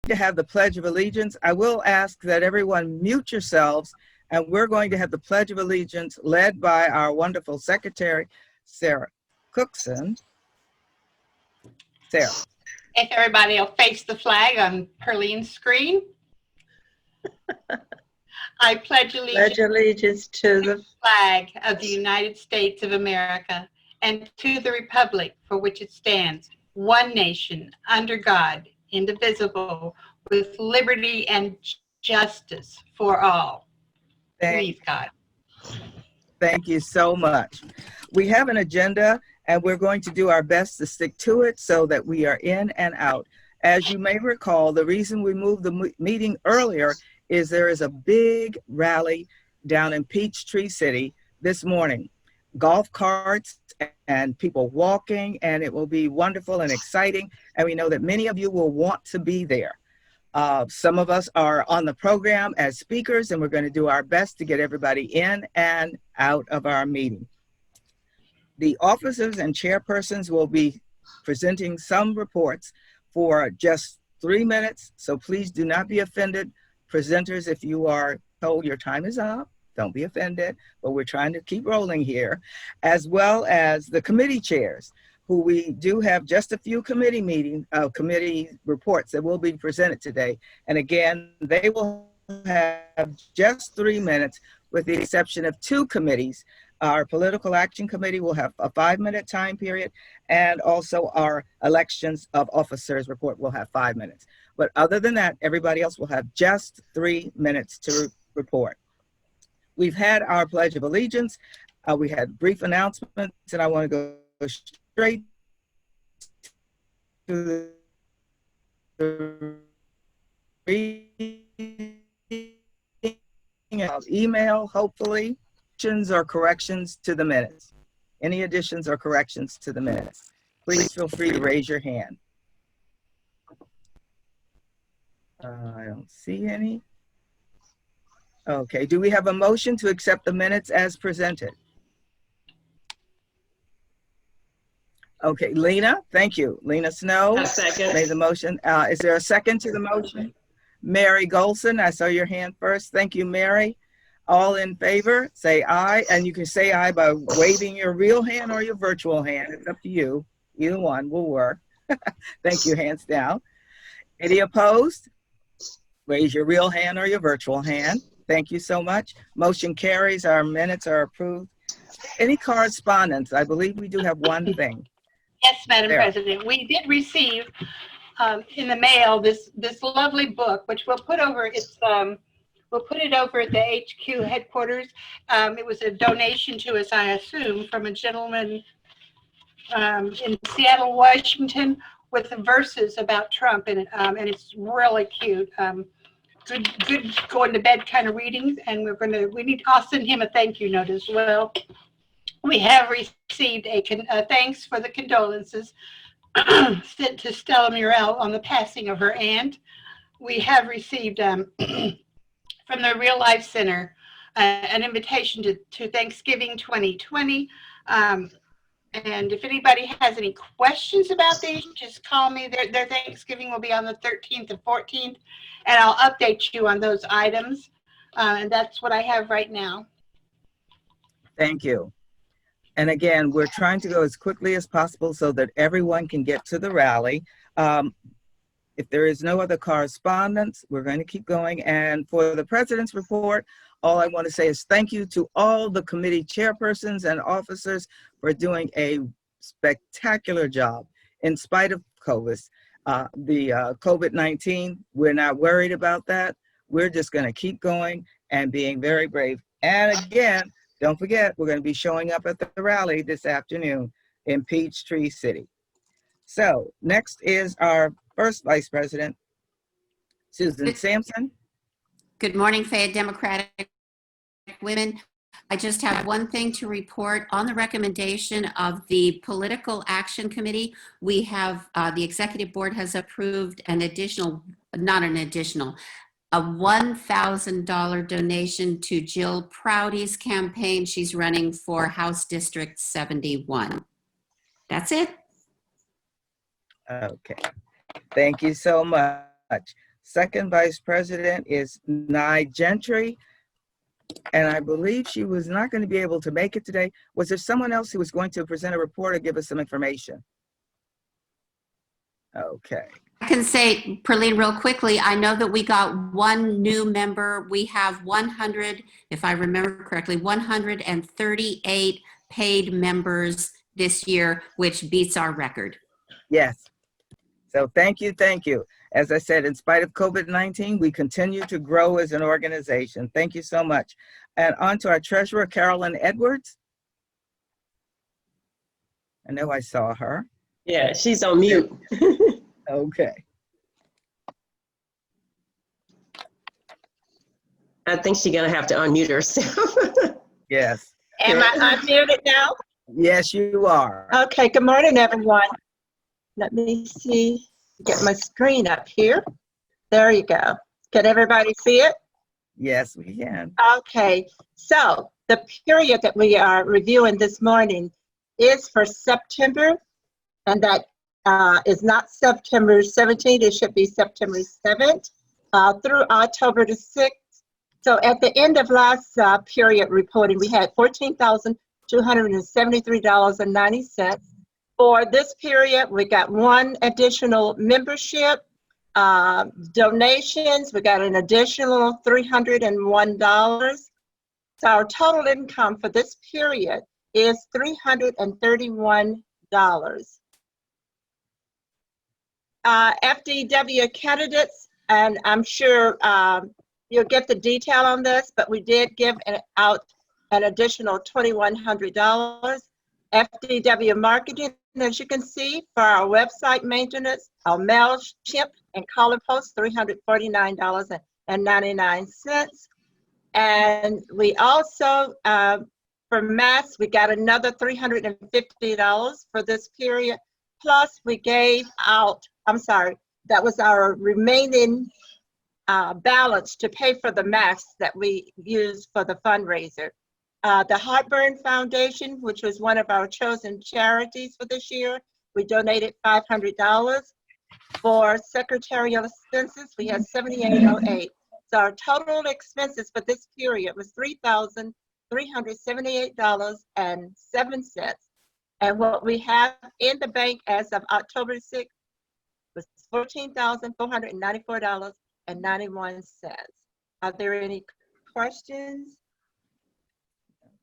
to have the Pledge of Allegiance. I will ask that everyone mute yourselves, and we're going to have the Pledge of Allegiance led by our wonderful secretary, Sarah Cookson. Sarah. If everybody will face the flag on Perlene's screen. I pledge allegiance to the flag of the United States of America and to the republic for which it stands, one nation, under God, indivisible, with liberty and justice for all. Please, God. Thank you so much. We have an agenda, and we're going to do our best to stick to it so that we are in and out. As you may recall, the reason we moved the meeting earlier is there is a big rally down in Peachtree City this morning. Golf carts and people walking, and it will be wonderful and exciting. And we know that many of you will want to be there. Some of us are on the program as speakers, and we're going to do our best to get everybody in and out of our meeting. The officers and chairpersons will be presenting some reports for just 3 minutes, so please do not be offended. Presenters, if you are told your time is up, don't be offended, but we're trying to keep rolling here, as well as the committee chairs, who we do have just a few committee reports that will be presented today. And again, they will have just 3 minutes, with the exception of 2 committees. Our Political Action Committee will have a 5-minute time period, and also our Elections of Officers report will have 5 minutes. But other than that, everybody else will have just 3 minutes to report. We've had our Pledge of Allegiance. We had brief announcements, and I want to go straight to the email, hopefully. Additions or corrections to the minutes? Any additions or corrections to the minutes? Please feel free to raise your hand. I don't see any. Okay, do we have a motion to accept the minutes as presented? Okay, Lena, thank you. Lena Snow made the motion. Is there a second to the motion? Mary Golson, I saw your hand first. Thank you, Mary. All in favor, say aye. And you can say aye by waving your real hand or your virtual hand. It's up to you. Either one will work. Thank you, hands down. Any opposed? Raise your real hand or your virtual hand. Thank you so much. Motion carries. Our minutes are approved. Any correspondence? I believe we do have one thing. Yes, Madam President. We did receive in the mail this lovely book, which we'll put over we'll put it over at the HQ headquarters. It was a donation to us, I assume, from a gentleman in Seattle, Washington, with the verses about Trump in it, and it's really cute. Good going to bed kind of reading, and I'll send him a thank you note as well. We have received a thanks for the condolences sent to Stella Murrell on the passing of her aunt. We have received from the Real Life Center an invitation to Thanksgiving 2020. And if anybody has any questions about these, just call me. Their Thanksgiving will be on the 13th and 14th, and I'll update you on those items. And that's what I have right now. Thank you. And again, we're trying to go as quickly as possible so that everyone can get to the rally. If there is no other correspondence, we're going to keep going. And for the President's report, all I want to say is thank you to all the committee chairpersons and officers for doing a spectacular job in spite of COVID. COVID-19, we're not worried about that. We're just going to keep going and being very brave. And again, don't forget, we're going to be showing up at the rally this afternoon in Peachtree City. So next is our first Vice President, Susan Sampson. Good morning, Fayette Democratic Women. I just have one thing to report. On the recommendation of the Political Action Committee, we have, the Executive Board has approved a $1,000 donation to Jill Prouty's campaign. She's running for House District 71. That's it. Okay, thank you so much. Second Vice President is Nye Gentry. And I believe she was not going to be able to make it today. Was there someone else who was going to present a report or give us some information? Okay. I can say, Perlene, real quickly, I know that we got one new member. We have 100, if I remember correctly, 138 paid members this year, which beats our record. Yes. So thank you, thank you. As I said, in spite of COVID-19, we continue to grow as an organization. Thank you so much. And on to our treasurer, Carolyn Edwards. I know I saw her. Yeah, she's on mute. Okay. I think she's gonna have to unmute herself. Yes. Am I unmuted now? Yes, you are. Okay, good morning, everyone. Let me see, get my screen up here. There you go. Can everybody see it? Yes, we can. Okay, so the period that we are reviewing this morning is for September, and that is not September 17th, it should be September 7th through October the 6th. So at the end of last period reporting, we had $14,273.90. For this period, we got one additional membership, donations, we got an additional $301. So our total income for this period is $331. FDW candidates, and I'm sure you'll get the detail on this, but we did give out an additional $2,100. FDW marketing, as you can see, for our website maintenance, our mail ship and caller post, $349.99. And we also, for mass, we got another $350 for this period. Plus we gave out, I'm sorry, that was our remaining balance to pay for the masks that we used for the fundraiser. The Heartburn Foundation, which was one of our chosen charities for this year, we donated $500. For secretarial expenses, we had $78.08. So our total expenses for this period was $3,378.07. And what we have in the bank as of October 6th was $14,494.91. Are there any questions?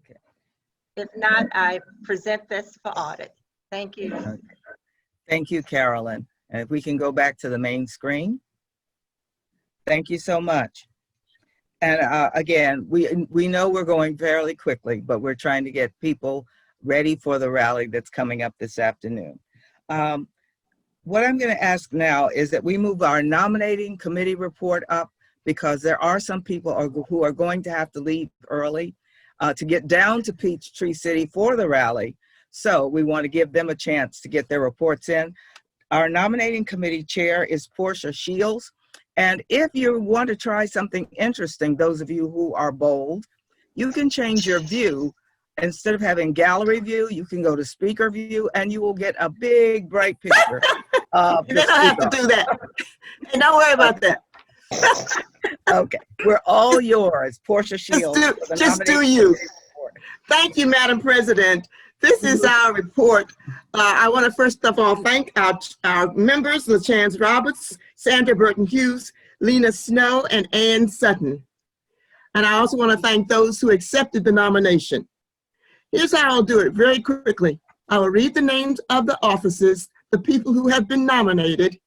Okay. If not, I present this for audit. Thank you. Okay. Thank you, Carolyn. And if we can go back to the main screen. Thank you so much. And again, we know we're going fairly quickly, but we're trying to get people ready for the rally that's coming up this afternoon. What I'm going to ask now is that we move our nominating committee report up, because there are some people who are going to have to leave early to get down to Peachtree City for the rally. So we want to give them a chance to get their reports in. Our nominating committee chair is Portia Shields. And if you want to try something interesting, those of you who are bold, you can change your view. Instead of having gallery view, you can go to speaker view, and you will get a big, bright picture of the Then I have to do that. And don't worry about that. Okay, we're all yours, Portia Shields. Just do you. Thank you, Madam President. This is our report. I want to first of all thank our members, LaChance Roberts, Sandra Burton Hughes, Lena Snow, and Ann Sutton. And I also want to thank those who accepted the nomination. Here's how I'll do it very quickly. I will read the names of the offices, the people who have been nominated,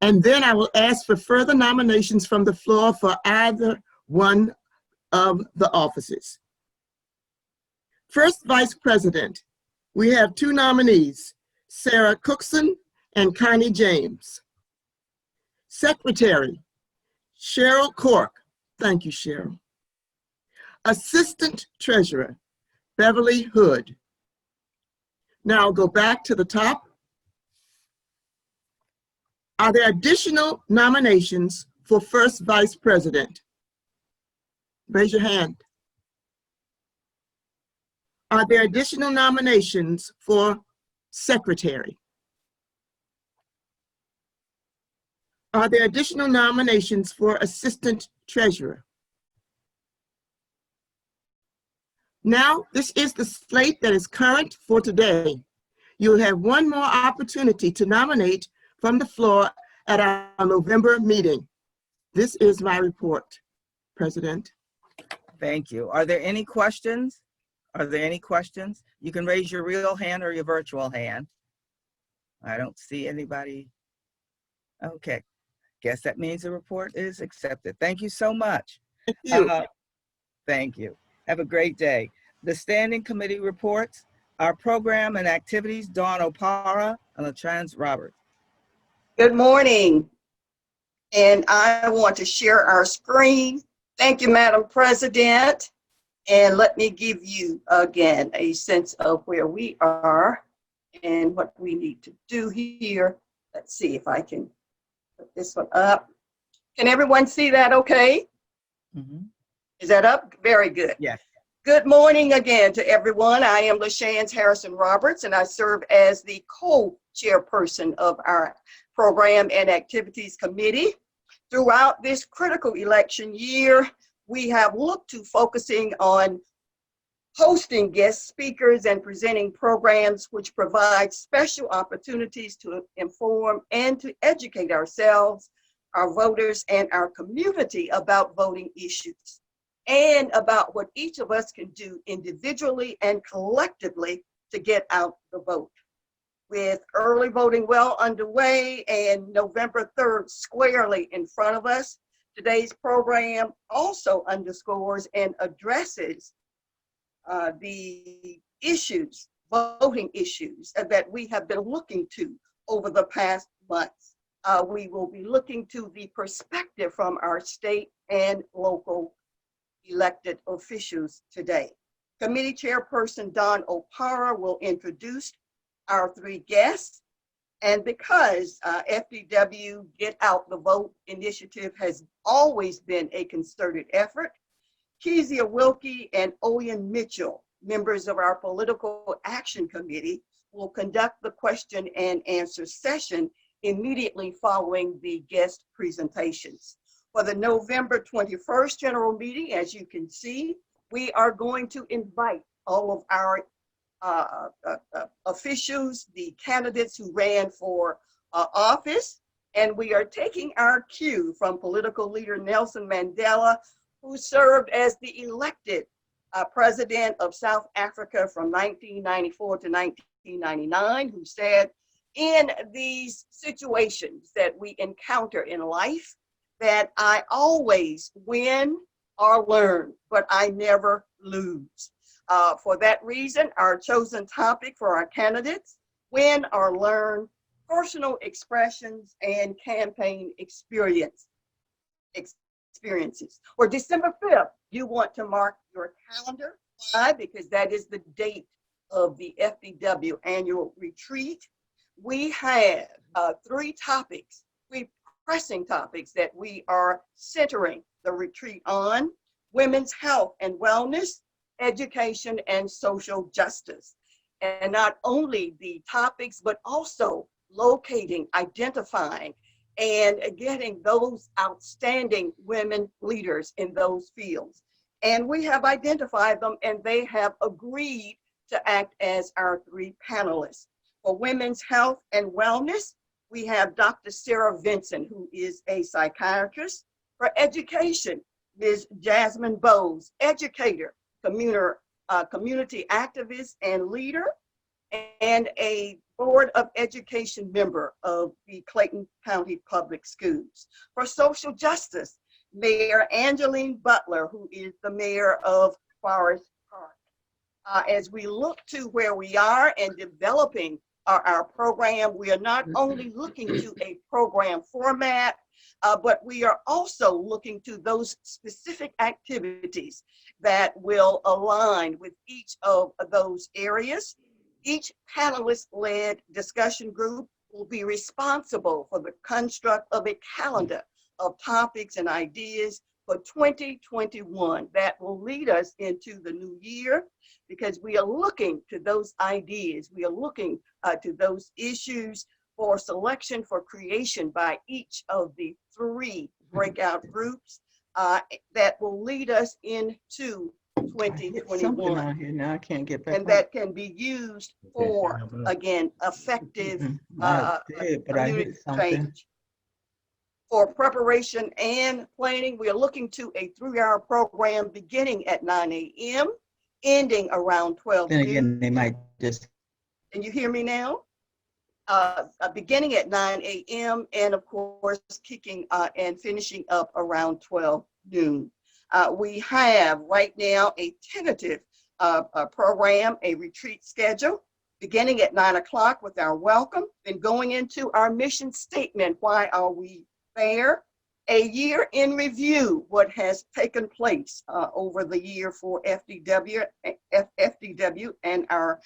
and then I will ask for further nominations from the floor for either one of the offices. First Vice President, we have two nominees, Sarah Cookson and Connie James. Secretary, Cheryl Cork. Thank you, Cheryl. Assistant Treasurer, Beverly Hood. Now I'll go back to the top. Are there additional nominations for First Vice President? Raise your hand. Are there additional nominations for Secretary? Are there additional nominations for Assistant Treasurer? Now, this is the slate that is current for today. You'll have one more opportunity to nominate from the floor at our November meeting. This is my report, President. Thank you. Are there any questions? Are there any questions? You can raise your real hand or your virtual hand. I don't see anybody. Okay, guess that means the report is accepted. Thank you so much. Thank you. Thank you. Have a great day. The standing committee reports, our program and activities, Dawn Opara and LaChance Roberts. Good morning, and I want to share our screen. Thank you, Madam President, and let me give you again a sense of where we are and what we need to do here. Let's see if I can put this one up. Can everyone see that okay? Mm-hmm. Is that up? Very good. Yes. Good morning again to everyone. I am LaChance Harrison Roberts, and I serve as the co-chairperson of our Program and Activities Committee. Throughout this critical election year, we have looked to focusing on hosting guest speakers and presenting programs which provide special opportunities to inform and to educate ourselves, our voters, and our community about voting issues, and about what each of us can do individually and collectively to get out the vote. With early voting well underway and November 3rd squarely in front of us, today's program also underscores and addresses the issues, voting issues that we have been looking to over the past months. We will be looking to the perspective from our state and local elected officials today. Committee Chairperson Dawn Opara will introduce our three guests. And because FDW Get Out the Vote initiative has always been a concerted effort, Kezia Wilkie and Oyen Mitchell, members of our Political Action Committee, will conduct the question and answer session immediately following the guest presentations. For the November 21st general meeting, as you can see, we are going to invite all of our officials, the candidates who ran for office, and we are taking our cue from political leader Nelson Mandela, who served as the elected president of South Africa from 1994 to 1999, who said, in these situations that we encounter in life, that I always win or learn, but I never lose. For that reason, our chosen topic for our candidates, win or learn, personal expressions and campaign experiences. For December 5th, you want to mark your calendar. Why? Because that is the date of the FDW annual retreat. We have three pressing topics that we are centering the retreat on: women's health and wellness, education, and social justice. And not only the topics, but also locating, identifying, and getting those outstanding women leaders in those fields. And we have identified them, and they have agreed to act as our three panelists. For women's health and wellness, we have Dr. Sarah Vinson, who is a psychiatrist. For education, Ms. Jasmine Bowes, educator, community activist and leader, and a Board of Education member of the Clayton County Public Schools. For social justice, Mayor Angeline Butler, who is the mayor of Forest Park. As we look to where we are and developing our program, we are not only looking to a program format, but we are also looking to those specific activities that will align with each of those areas. Each panelist-led discussion group will be responsible for the construct of a calendar of topics and ideas for 2021 that will lead us into the new year, because we are looking to those ideas, we are looking to those issues for selection for creation by each of the 3 breakout groups that will lead us into Something 2021. on here now, I can't get back. And that can be used for, again, effective I did, but I hit community something. change. For preparation and planning, we are looking to a 3-hour program beginning at 9 a.m., ending around 12 Then noon. again, they might just. Can you hear me now? Beginning at 9 a.m. and of course kicking and finishing up around 12 noon. We have right now a tentative program, a retreat schedule, beginning at 9 o'clock with our welcome, then going into our mission statement. Why are we there? A year in review, what has taken place over the year for FDW and our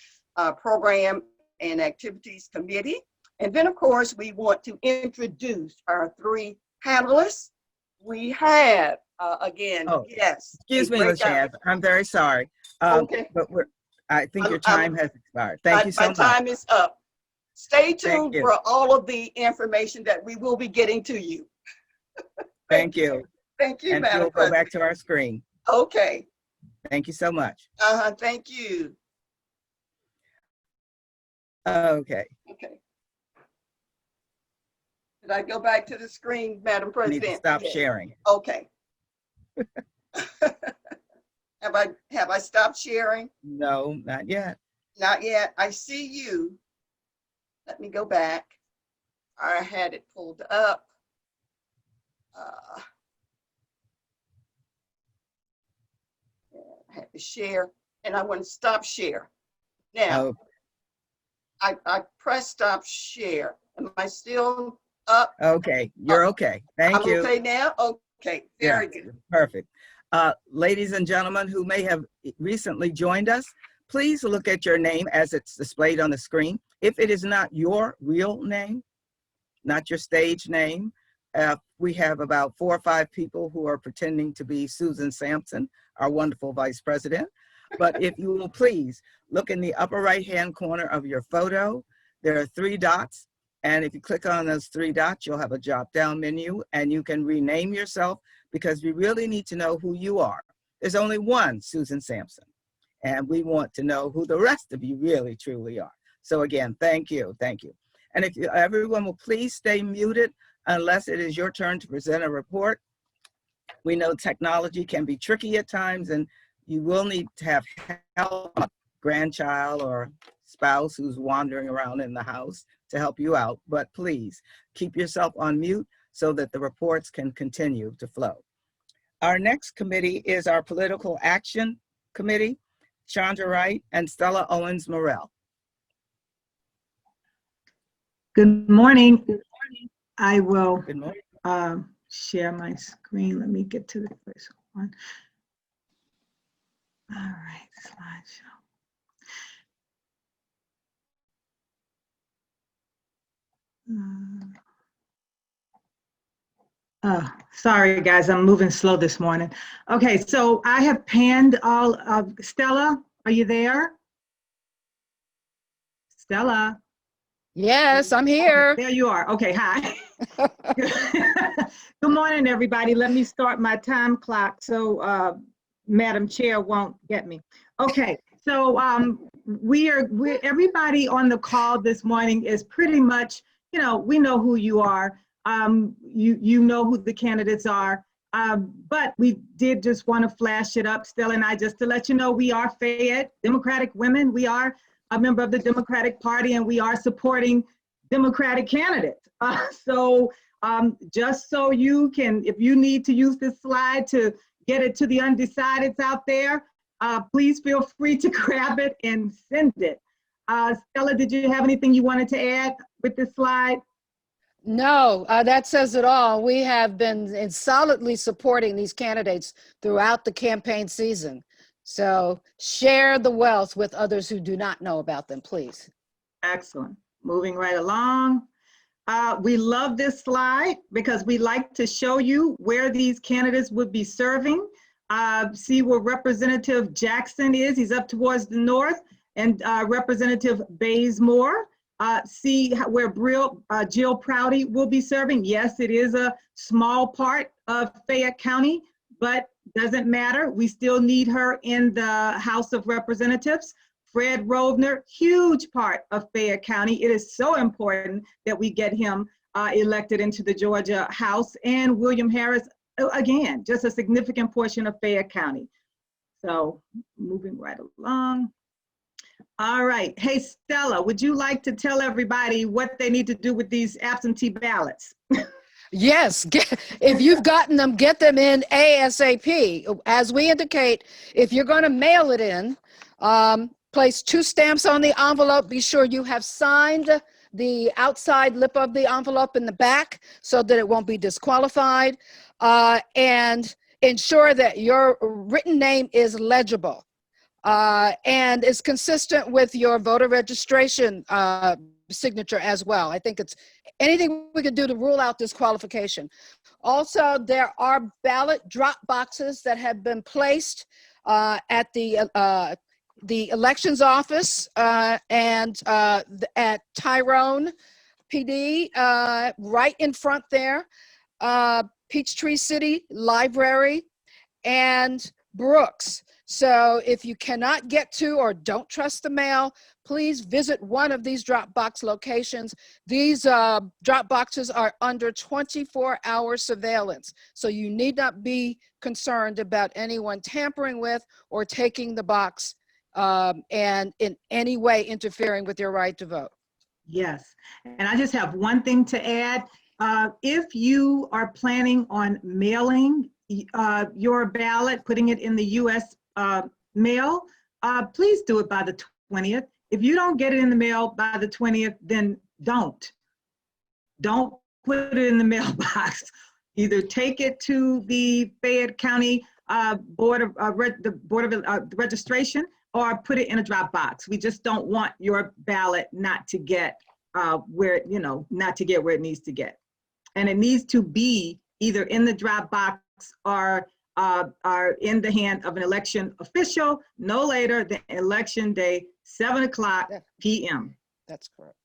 program and activities committee. And then of course, we want to introduce our 3 panelists. We have, again, yes. Excuse me, LaShanz, I'm very sorry. Okay. But I think your time has expired. Thank you so much. My time is up. Stay tuned you. for all of the information that we will be getting to you. Thank you. Thank you, And Madam we'll go President. back to our screen. Okay. Thank you so much. Thank you. Okay. Okay. Did I go back to the screen, Madam I need President? to stop Yes. sharing. Okay. Have I stopped sharing? No, not yet. Not yet. I see you. Let me go back. I had it pulled up. I had to share, and I want to stop share. Now, Oh, I pressed stop share. Am I still up? okay. You're okay. Thank I'm you. okay now? Okay, very Yeah, good. perfect. Ladies and gentlemen who may have recently joined us, please look at your name as it's displayed on the screen. If it is not your real name, not your stage name, we have about 4 or 5 people who are pretending to be Susan Sampson, our wonderful vice president. But if you will please look in the upper right-hand corner of your photo, there are 3 dots. And if you click on those 3 dots, you'll have a drop-down menu and you can rename yourself because we really need to know who you are. There's only one Susan Sampson, and we want to know who the rest of you really, truly are. So again, thank you, thank you. And if everyone will please stay muted unless it is your turn to present a report. We know technology can be tricky at times and you will need to have help, a grandchild or spouse who's wandering around in the house to help you out, but please keep yourself on mute so that the reports can continue to flow. Our next committee is our Political Action Committee, Chandra Wright and Stella Owens Morell. Good morning. I will Good morning. share my screen. Let me get to the first one. All right, slideshow. Sorry guys, I'm moving slow this morning. Okay, so I have panned all of, Stella, are you there? Stella? Yes, I'm here. Okay, there you are. Okay, hi. Good morning, everybody. Let me start my time clock so Madam Chair won't get me. Okay, so everybody on the call this morning is pretty much, you know, we know who you are. You know who the candidates are, but we did just want to flash it up, Stella and I, just to let you know we are Fayette Democratic Women. We are a member of the Democratic Party and we are supporting Democratic candidates. So just so you can, if you need to use this slide to get it to the undecideds out there, please feel free to grab it and send it. Stella, did you have anything you wanted to add with this slide? No, that says it all. We have been solidly supporting these candidates throughout the campaign season. So share the wealth with others who do not know about them, please. Excellent. Moving right along. We love this slide because we like to show you where these candidates would be serving. See where Representative Jackson is. He's up towards the north, and Representative Bazemore see where Jill Prouty will be serving. Yes, it is a small part of Fayette County, but doesn't matter. We still need her in the House of Representatives. Fred Rovner, huge part of Fayette County. It is so important that we get him elected into the Georgia House. And William Harris, again, just a significant portion of Fayette County. So moving right along. All right. Hey, Stella, would you like to tell everybody what they need to do with these absentee ballots? Yes, if you've gotten them, get them in ASAP. As we indicate, if you're going to mail it in, place 2 stamps on the envelope. Be sure you have signed the outside lip of the envelope in the back so that it won't be disqualified, and ensure that your written name is legible and is consistent with your voter registration signature as well. I think it's anything we can do to rule out disqualification. Also, there are ballot drop boxes that have been placed at the elections office and at Tyrone PD, right in front there, Peachtree City Library, and Brooks. So if you cannot get to or don't trust the mail, please visit one of these drop box locations. These drop boxes are under 24-hour surveillance, so you need not be concerned about anyone tampering with or taking the box and in any way interfering with your right to vote. Yes, and I just have one thing to add. If you are planning on mailing your ballot, putting it in the U.S. Mail, please do it by the 20th. If you don't get it in the mail by the 20th, then don't put it in the mailbox. Either take it to the Fayette County Board of Registration, or put it in a drop box. We just don't want your ballot not to get where it needs to get. And it needs to be either in the drop box or in the hand of an election official no later than election day, 7:00 p.m. That's correct.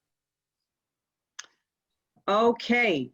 Okay.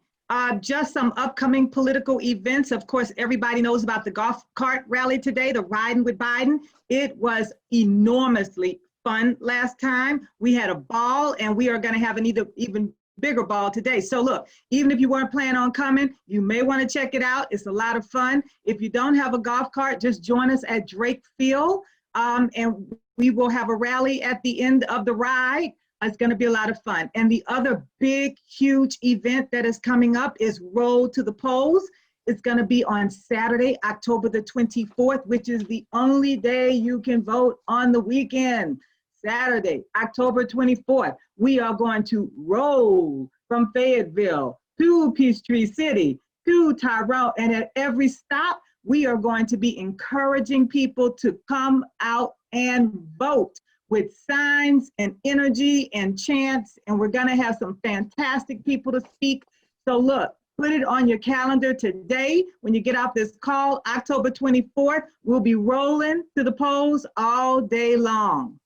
Just some upcoming political events. Of course, everybody knows about the golf cart rally today, the Riding with Biden. It was enormously fun last time. We had a ball, and we are going to have an even bigger ball today. So look, even if you weren't planning on coming, you may want to check it out. It's a lot of fun. If you don't have a golf cart, just join us at Drake Field, and we will have a rally at the end of the ride. It's going to be a lot of fun. And the other big, huge event that is coming up is Road to the Polls. It's going to be on Saturday, October the 24th, which is the only day you can vote on the weekend. Saturday, October 24th, we are going to roll from Fayetteville to Peachtree City to Tyrone. And at every stop, we are going to be encouraging people to come out and vote with signs and energy and chants. And we're going to have some fantastic people to speak. So look, put it on your calendar today. When you get off this call, October 24th, we'll be rolling to the polls all day long.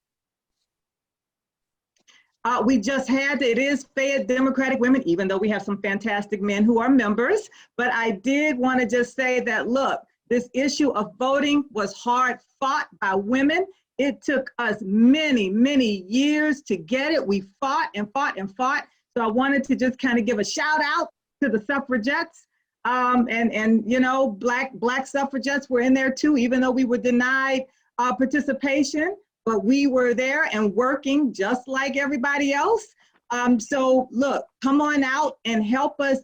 We just had, it is Fayette Democratic Women, even though we have some fantastic men who are members. But I did want to just say that, look, this issue of voting was hard fought by women. It took us many, many years to get it. We fought and fought and fought. So I wanted to just kind of give a shout out to the suffragettes. And you know, black suffragettes were in there too, even though we were denied participation. But we were there and working just like everybody else. So look, come on out and help us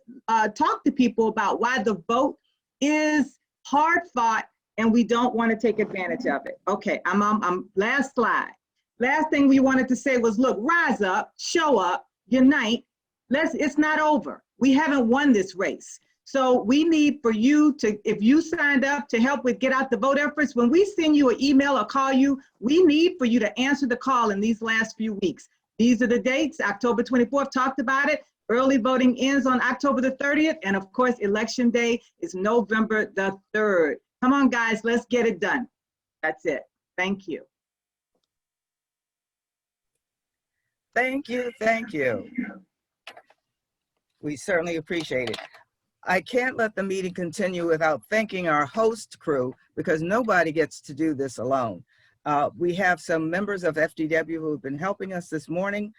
talk to people about why the vote is hard fought and we don't want to take advantage of it. Okay, I'm last slide. Last thing we wanted to say was, look, rise up, show up, unite. It's not over. We haven't won this race. So we need for you to, if you signed up to help with Get Out the Vote efforts, when we send you an email or call you, we need for you to answer the call in these last few weeks. These are the dates. October 24th, talked about it. Early voting ends on October the 30th. And of course, election day is November the 3rd. Come on, guys, let's get it done. That's it. Thank you. Thank you, thank you. We certainly appreciate it. I can't let the meeting continue without thanking our host crew because nobody gets to do this alone. We have some members of FDW who have been helping us this morning.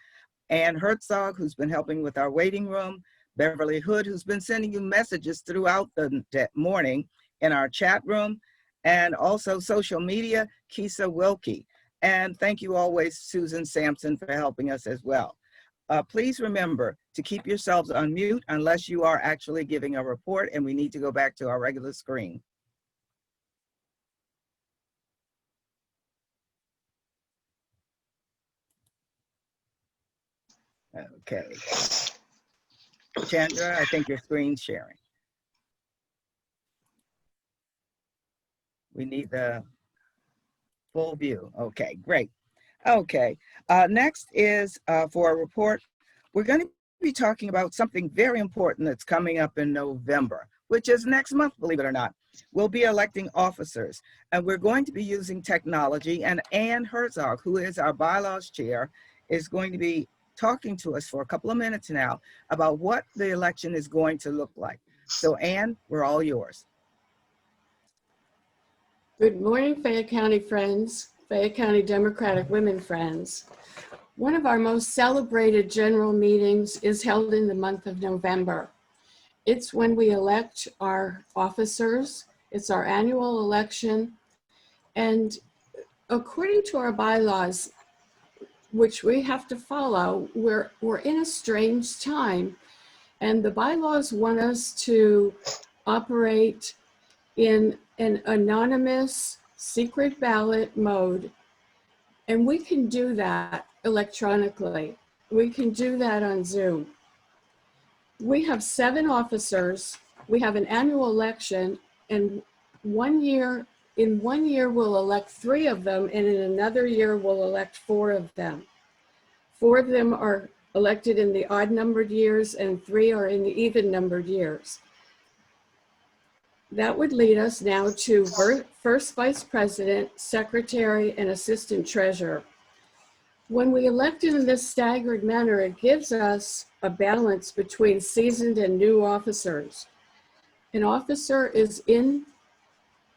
Ann Herzog, who's been helping with our waiting room. Beverly Hood, who's been sending you messages throughout the morning in our chat room. And also social media, Kisa Wilkie. And thank you always, Susan Sampson, for helping us as well. Please remember to keep yourselves on mute unless you are actually giving a report and we need to go back to our regular screen. Okay. Chandra, I think your screen's sharing. We need the full view. Okay, great. Okay, next is for a report. We're going to be talking about something very important that's coming up in November, which is next month, believe it or not. We'll be electing officers, and we're going to be using technology, and Ann Herzog, who is our bylaws chair, is going to be talking to us for a couple of minutes now about what the election is going to look like. So Ann, we're all yours. Good morning, Fayette County friends, Fayette County Democratic Women friends. One of our most celebrated general meetings is held in the month of November. It's when we elect our officers. It's our annual election. And according to our bylaws, which we have to follow, we're in a strange time. And the bylaws want us to operate in an anonymous secret ballot mode. And we can do that electronically. We can do that on Zoom. We have 7 officers. We have an annual election, and in 1 year we'll elect 3 of them, and in another year we'll elect 4 of them. 4 of them are elected in the odd numbered years and 3 are in the even numbered years. That would lead us now to first vice president, secretary, and assistant treasurer. When we elect in this staggered manner, it gives us a balance between seasoned and new officers. An officer is in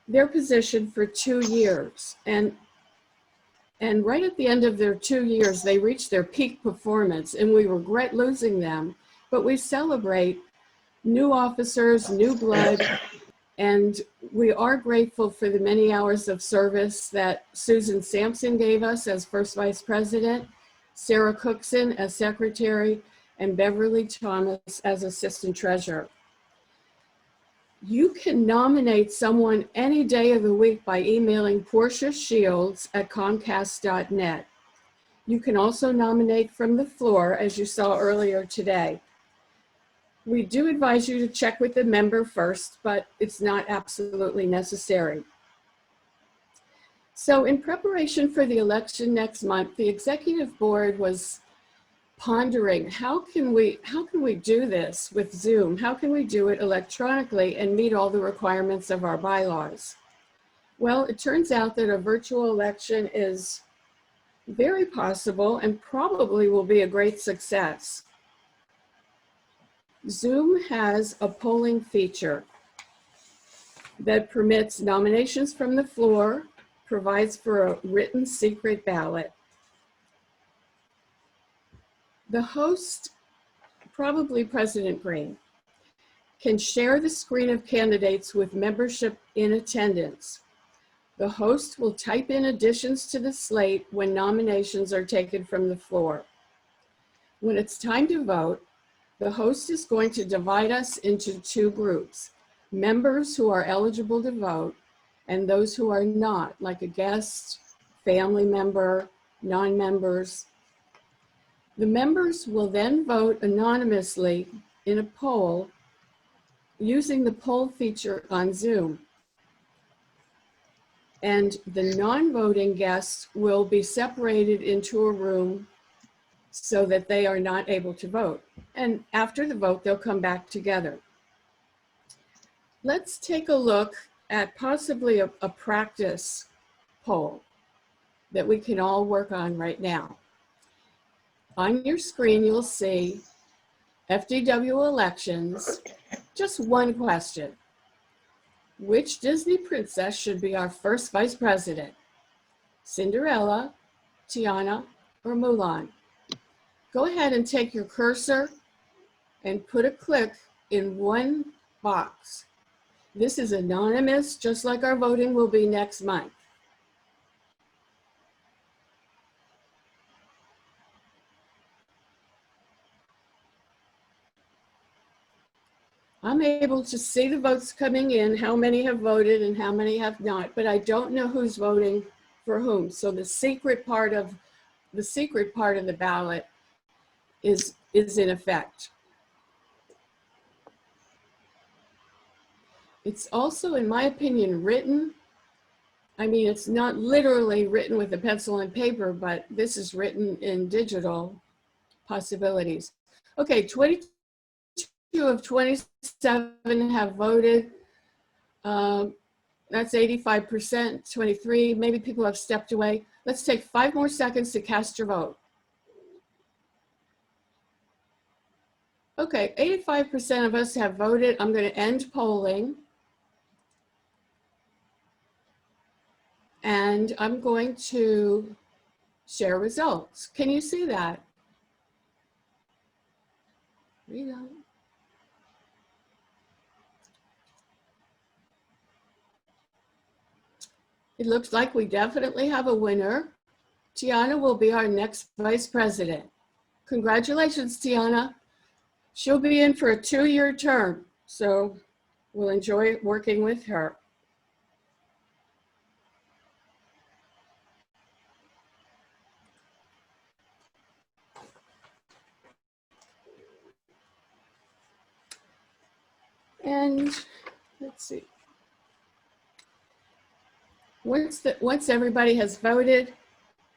their position for 2 years, and right at the end of their 2 years, they reach their peak performance, and we regret losing them, but we celebrate new officers, new blood, and we are grateful for the many hours of service that Susan Sampson gave us as first vice president, Sarah Cookson as secretary, and Beverly Thomas as assistant treasurer. You can nominate someone any day of the week by emailing Portia Shields at comcast.net. You can also nominate from the floor, as you saw earlier today. We do advise you to check with the member first, but it's not absolutely necessary. So in preparation for the election next month, the executive board was pondering, how can we do this with Zoom? How can we do it electronically and meet all the requirements of our bylaws? Well, it turns out that a virtual election is very possible and probably will be a great success. Zoom has a polling feature that permits nominations from the floor, provides for a written secret ballot. The host, probably President Green, can share the screen of candidates with membership in attendance. The host will type in additions to the slate when nominations are taken from the floor. When it's time to vote, the host is going to divide us into 2 groups, members who are eligible to vote and those who are not, like a guest, family member, non-members. The members will then vote anonymously in a poll using the poll feature on Zoom. And the non-voting guests will be separated into a room so that they are not able to vote. And after the vote, they'll come back together. Let's take a look at possibly a practice poll that we can all work on right now. On your screen, you'll see FDW elections. Just one question. Which Disney princess should be our first vice president? Cinderella, Tiana, or Mulan? Go ahead and take your cursor and put a click in one box. This is anonymous, just like our voting will be next month. I'm able to see the votes coming in, how many have voted and how many have not, but I don't know who's voting for whom. So the secret part of the ballot is in effect. It's also, in my opinion, written. I mean, it's not literally written with a pencil and paper, but this is written in digital possibilities. Okay, 22 of 27 have voted. That's 85%, 23. Maybe people have stepped away. Let's take 5 more seconds to cast your vote. Okay, 85% of us have voted. I'm going to end polling. And I'm going to share results. Can you see that? Reload. It looks like we definitely have a winner. Tiana will be our next vice president. Congratulations, Tiana. She'll be in for a 2-year term, so we'll enjoy working with her. And let's see. Once everybody has voted,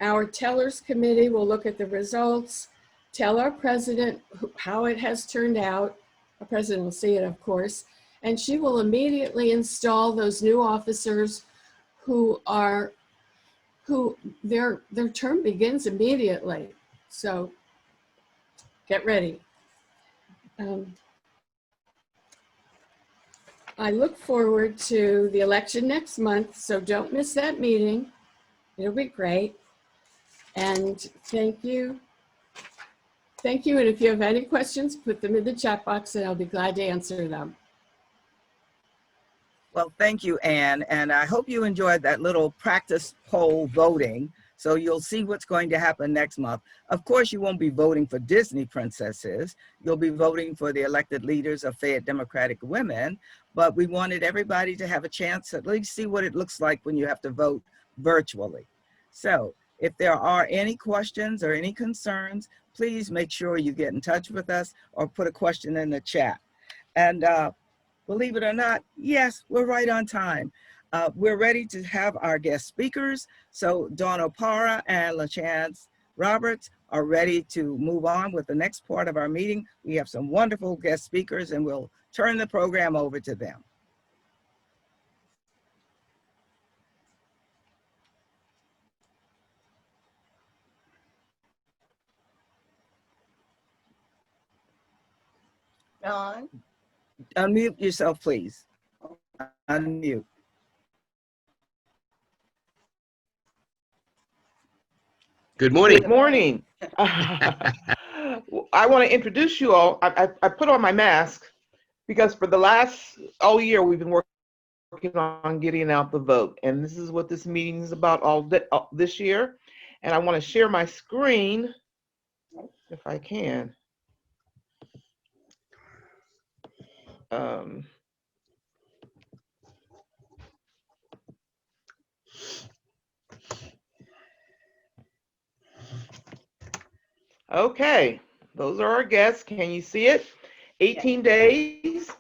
our tellers committee will look at the results, tell our president how it has turned out. Our president will see it, of course, and she will immediately install those new officers who their term begins immediately. So get ready. I look forward to the election next month, so don't miss that meeting. It'll be great. And thank you. Thank you, and if you have any questions, put them in the chat box and I'll be glad to answer them. Well, thank you, Anne, and I hope you enjoyed that little practice poll voting. So you'll see what's going to happen next month. Of course, you won't be voting for Disney princesses. You'll be voting for the elected leaders of Fayette Democratic Women, but we wanted everybody to have a chance to at least see what it looks like when you have to vote virtually. So if there are any questions or any concerns, please make sure you get in touch with us or put a question in the chat. And believe it or not, yes, we're right on time. We're ready to have our guest speakers. So Dawn Opara and LaChance Roberts are ready to move on with the next part of our meeting. We have some wonderful guest speakers and we'll turn the program over to them. Dawn? Unmute yourself, please. Unmute. Good morning. Good morning. I want to introduce you all. I put on my mask because for the last all year we've been working on getting out the vote, and this is what this meeting is about all this year. And I want to share my screen if I can. Okay, those are our guests. Can you see it? 18 days.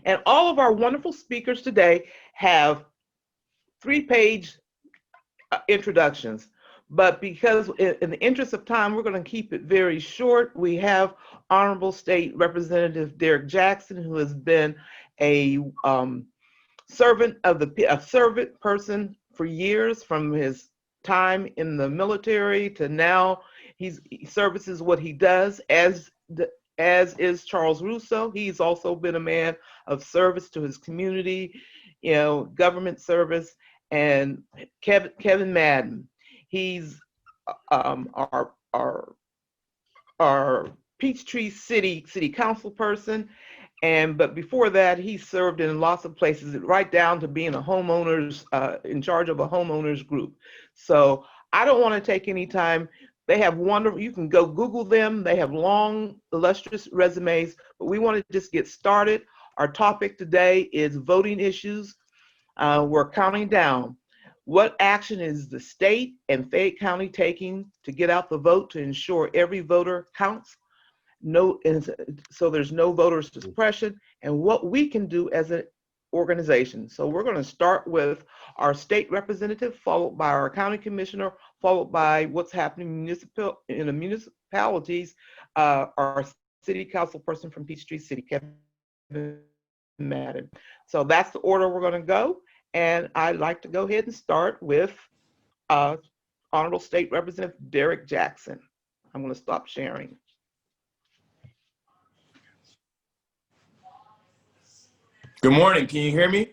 And all of our wonderful speakers today have 3-page introductions. But because in the interest of time, we're going to keep it very short. We have Honorable State Representative Derrick Jackson, who has been a servant person for years, from his time in the military to now He services what he does, as is Charles Rousseau. He's also been a man of service to his community, government service. And Kevin Madden, he's our Peachtree City Council person. But before that, he served in lots of places, right down to being a homeowners, in charge of a homeowners group. So I don't want to take any time. They have wonderful, you can go Google them. They have long, illustrious resumes, but we want to just get started. Our topic today is voting issues. We're counting down. What action is the state and Fayette County taking to get out the vote to ensure every voter counts? So there's no voter suppression, and what we can do as an organization. So we're going to start with our state representative, followed by our county commissioner, followed by what's happening in the municipalities, our city council person from Peachtree City, Kevin Madden. So that's the order we're going to go. And I'd like to go ahead and start with Honorable State Representative Derrick Jackson. I'm going to stop sharing. Good morning. Can you hear me?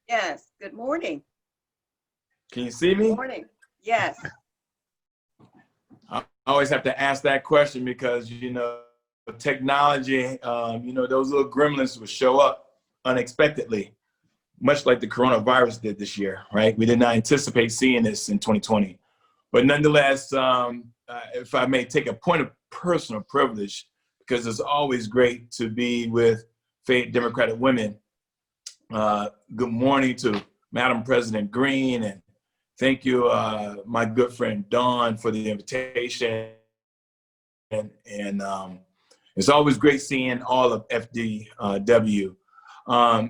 Yes, good morning. Can you see me? Good morning. Yes. I always have to ask that question because, technology, those little gremlins would show up unexpectedly, much like the coronavirus did this year, right? We did not anticipate seeing this in 2020. But nonetheless, if I may take a point of personal privilege, because it's always great to be with Fayette Democratic Women. Good morning to Madam President Green, and thank you, my good friend Dawn, for the invitation. And it's always great seeing all of FDW.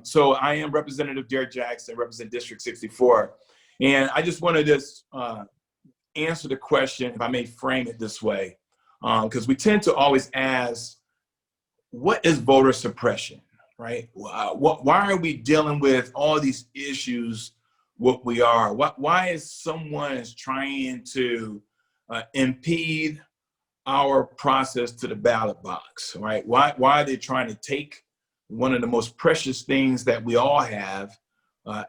So I am Representative Derrick Jackson, represent District 64. And I just want to just answer the question, if I may frame it this way, because we tend to always ask, what is voter suppression, right? Why are we dealing with all these issues, what we are? Why is someone trying to impede our process to the ballot box, right? Why are they trying to take one of the most precious things that we all have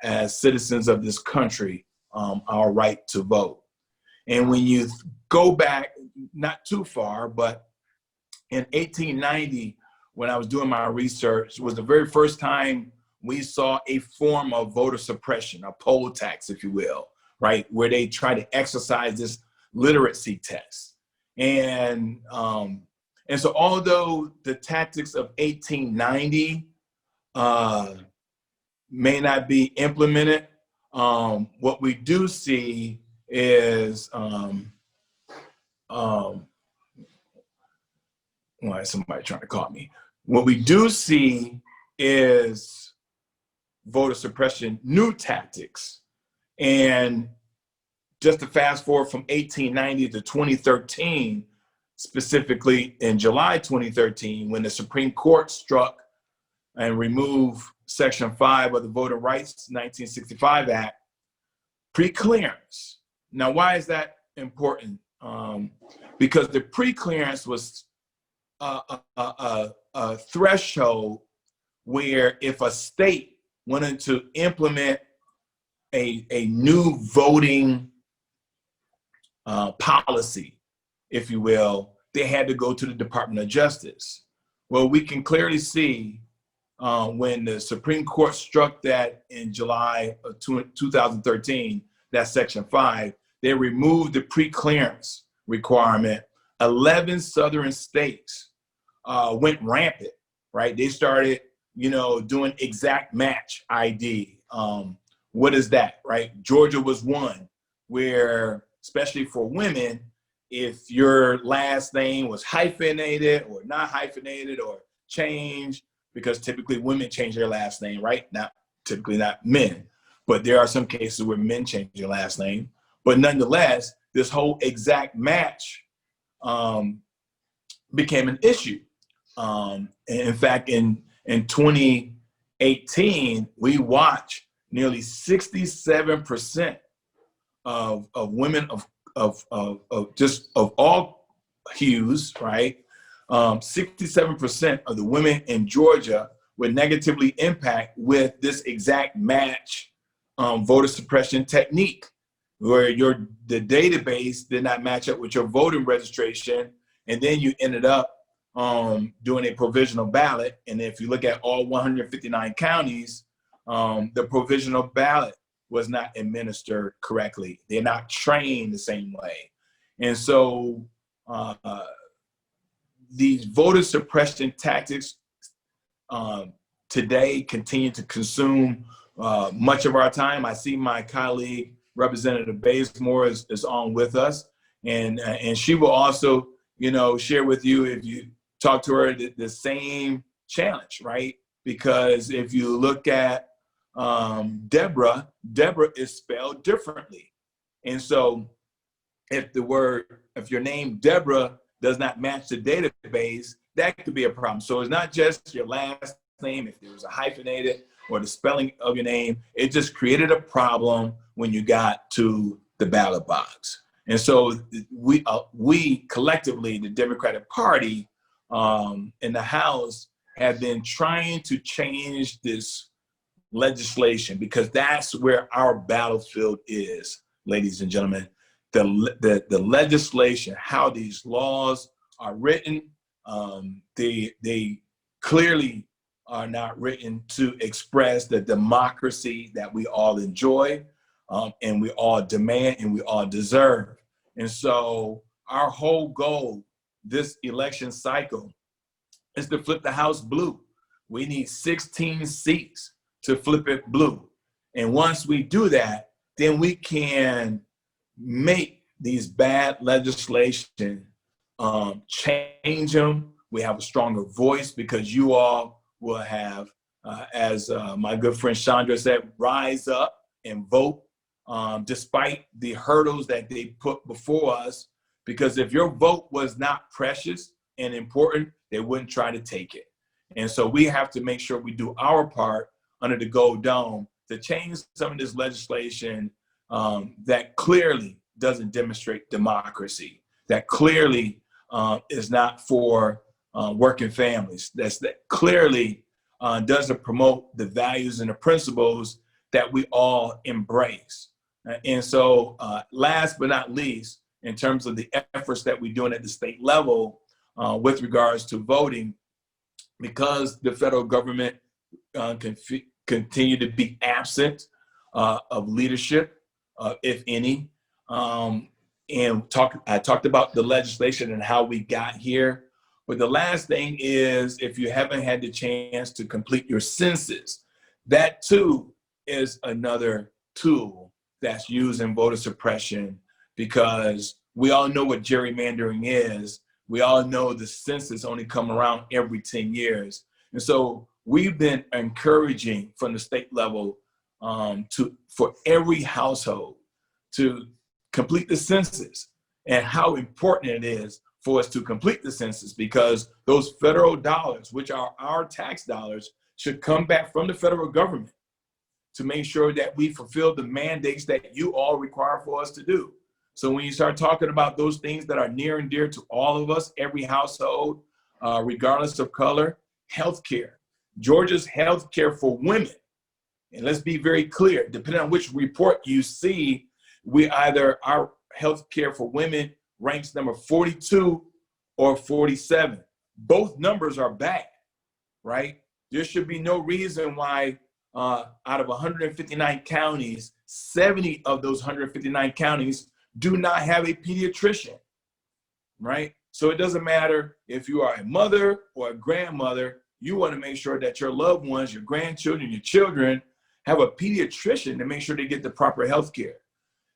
as citizens of this country, our right to vote? And when you go back, not too far, but in 1890, when I was doing my research, was the very first time we saw a form of voter suppression, a poll tax, if you will, right? Where they try to exercise this literacy test. And so although the tactics of 1890 may not be implemented, what we do see is, why is somebody trying to call me? What we do see is voter suppression, new tactics. And just to fast forward from 1890 to 2013, specifically in July 2013, when the Supreme Court struck and removed Section 5 of the Voting Rights 1965 Act, pre-clearance. Now, why is that important? Because the pre-clearance was a threshold where if a state wanted to implement a new voting policy, if you will, they had to go to the Department of Justice. Well, we can clearly see when the Supreme Court struck that in July of 2013, that Section 5, they removed the pre-clearance requirement. 11 southern states went rampant, right? They started, doing exact match ID. What is that, right? Georgia was one where, especially for women, if your last name was hyphenated or not hyphenated or changed, because typically women change their last name, right? Typically not men, but there are some cases where men change their last name. But nonetheless, this whole exact match became an issue. In fact, in 2018, we watched nearly 67% of women of all Hughes, right? 67% of the women in Georgia were negatively impacted with this exact match voter suppression technique, where the database did not match up with your voting registration, and then you ended up doing a provisional ballot. And if you look at all 159 counties, the provisional ballot was not administered correctly. They're not trained the same way. And so these voter suppression tactics today continue to consume much of our time. I see my colleague, Representative Bazemore, is on with us, and she will also, share with you, if you talk to her, the same challenge, right? Because if you look at Deborah is spelled differently, and so if your name Deborah does not match the database, that could be a problem. So it's not just your last name, if there was a hyphenated or the spelling of your name, it just created a problem when you got to the ballot box. And so we collectively, the Democratic Party in the House, have been trying to change this legislation, because that's where our battlefield is, ladies and gentlemen. The legislation, how these laws are written, they clearly are not written to express the democracy that we all enjoy, and we all demand and we all deserve. And so our whole goal this election cycle is to flip the House blue. We need 16 seats to flip it blue. And once we do that, then we can make these bad legislation, change them. We have a stronger voice, because you all will have, as my good friend Chandra said, rise up and vote despite the hurdles that they put before us. Because if your vote was not precious and important, they wouldn't try to take it. And so we have to make sure we do our part under the Gold Dome to change some of this legislation that clearly doesn't demonstrate democracy, that clearly is not for working families, that clearly doesn't promote the values and the principles that we all embrace. And so last but not least, in terms of the efforts that we're doing at the state level with regards to voting, because the federal government continue to be absent of leadership, if any. I talked about the legislation and how we got here. But the last thing is, if you haven't had the chance to complete your census, that too is another tool that's used in voter suppression, because we all know what gerrymandering is. We all know the census only come around every 10 years. And so we've been encouraging from the state level for every household to complete the census, and how important it is for us to complete the census, because those federal dollars, which are our tax dollars, should come back from the federal government to make sure that we fulfill the mandates that you all require for us to do. So when you start talking about those things that are near and dear to all of us, every household, regardless of color, healthcare, Georgia's healthcare for women. And let's be very clear, depending on which report you see, our healthcare for women ranks number 42 or 47. Both numbers are bad, right? There should be no reason why out of 159 counties, 70 of those 159 counties do not have a pediatrician, right? So it doesn't matter if you are a mother or a grandmother, you want to make sure that your loved ones, your grandchildren, your children have a pediatrician to make sure they get the proper health care.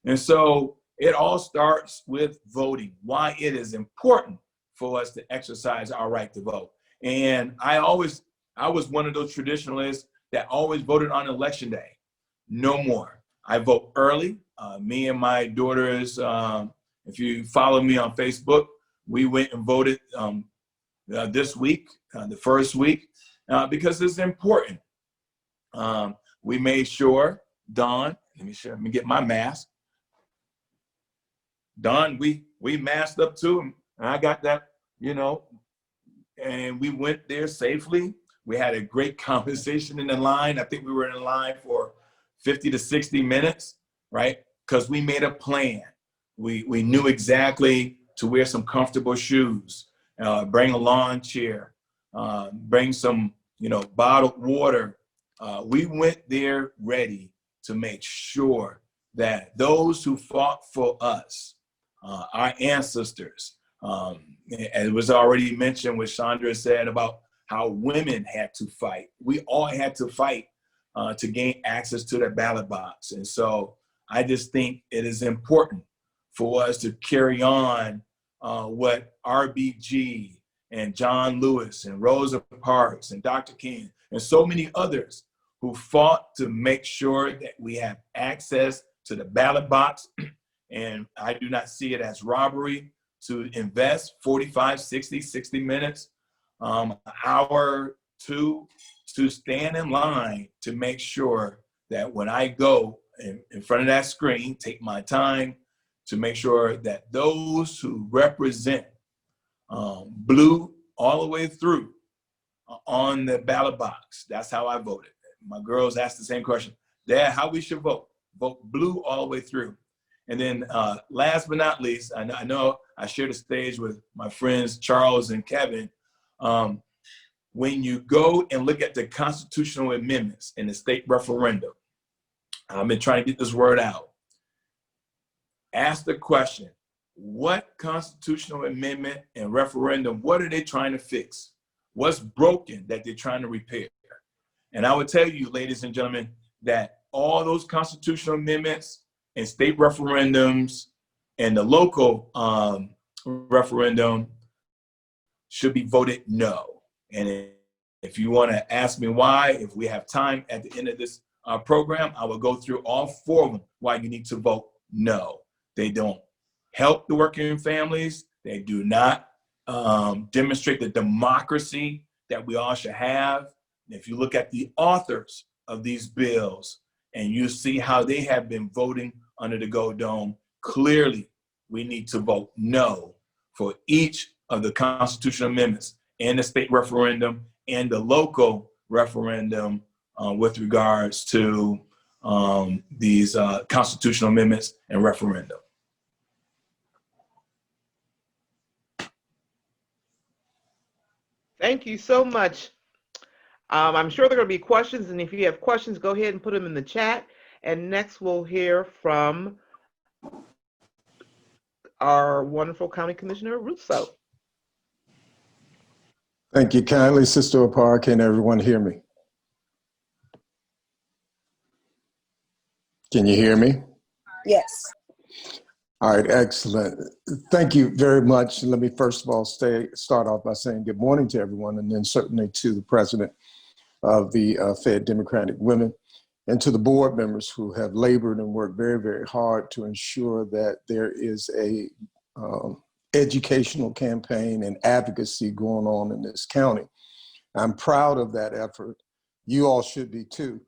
And so it all starts with voting, why it is important for us to exercise our right to vote. And I was one of those traditionalists that always voted on election day. No more. I vote early. Me and my daughters, if you follow me on Facebook, we went and voted this week, the first week, because it's important. We made sure, Dawn, let me get my mask. Dawn, we masked up too. And I got that, you know, and we went there safely. We had a great conversation in the line. I think we were in line for 50 to 60 minutes, right? Because we made a plan. We knew exactly to wear some comfortable shoes, bring a lawn chair, bring some, you know, bottled water. We went there ready to make sure that those who fought for us, our ancestors, as it was already mentioned what Chandra said about how women had to fight. We all had to fight to gain access to the ballot box. And so I just think it is important for us to carry on what RBG and John Lewis and Rosa Parks and Dr. King and so many others who fought to make sure that we have access to the ballot box. And I do not see it as robbery to invest 45, 60 minutes, an hour, two, to stand in line to make sure that when I go in front of that screen, take my time to make sure that those who represent blue all the way through on the ballot box. That's how I voted. My girls asked the same question. Dad, how we should vote? Vote blue all the way through. And then last but not least, I know I share the stage with my friends Charles and Kevin. When you go and look at the constitutional amendments in the state referendum, I've been trying to get this word out. Ask the question, what constitutional amendment and referendum, what are they trying to fix? What's broken that they're trying to repair? And I would tell you, ladies and gentlemen, that all those constitutional amendments and state referendums and the local referendum should be voted no. And if you want to ask me why, if we have time at the end of this program, I will go through all four of them why you need to vote no. They don't help the working families. They do not demonstrate the democracy that we all should have. If you look at the authors of these bills and you see how they have been voting under the Gold Dome, clearly we need to vote no for each of the constitutional amendments and the state referendum and the local referendum with regards to these constitutional amendments and referendum. Thank you so much. I'm sure there are going to be questions, and if you have questions, go ahead and put them in the chat. And next we'll hear from our wonderful County Commissioner Rousseau. Thank you kindly, Sister Opar. Can everyone hear me? Can you hear me? Yes. All right, excellent. Thank you very much. Let me first of all start off by saying good morning to everyone, and then certainly to the president of the Fayette Democratic Women, and to the board members who have labored and worked very, very hard to ensure that there is a educational campaign and advocacy going on in this county. I'm proud of that effort. You all should be too.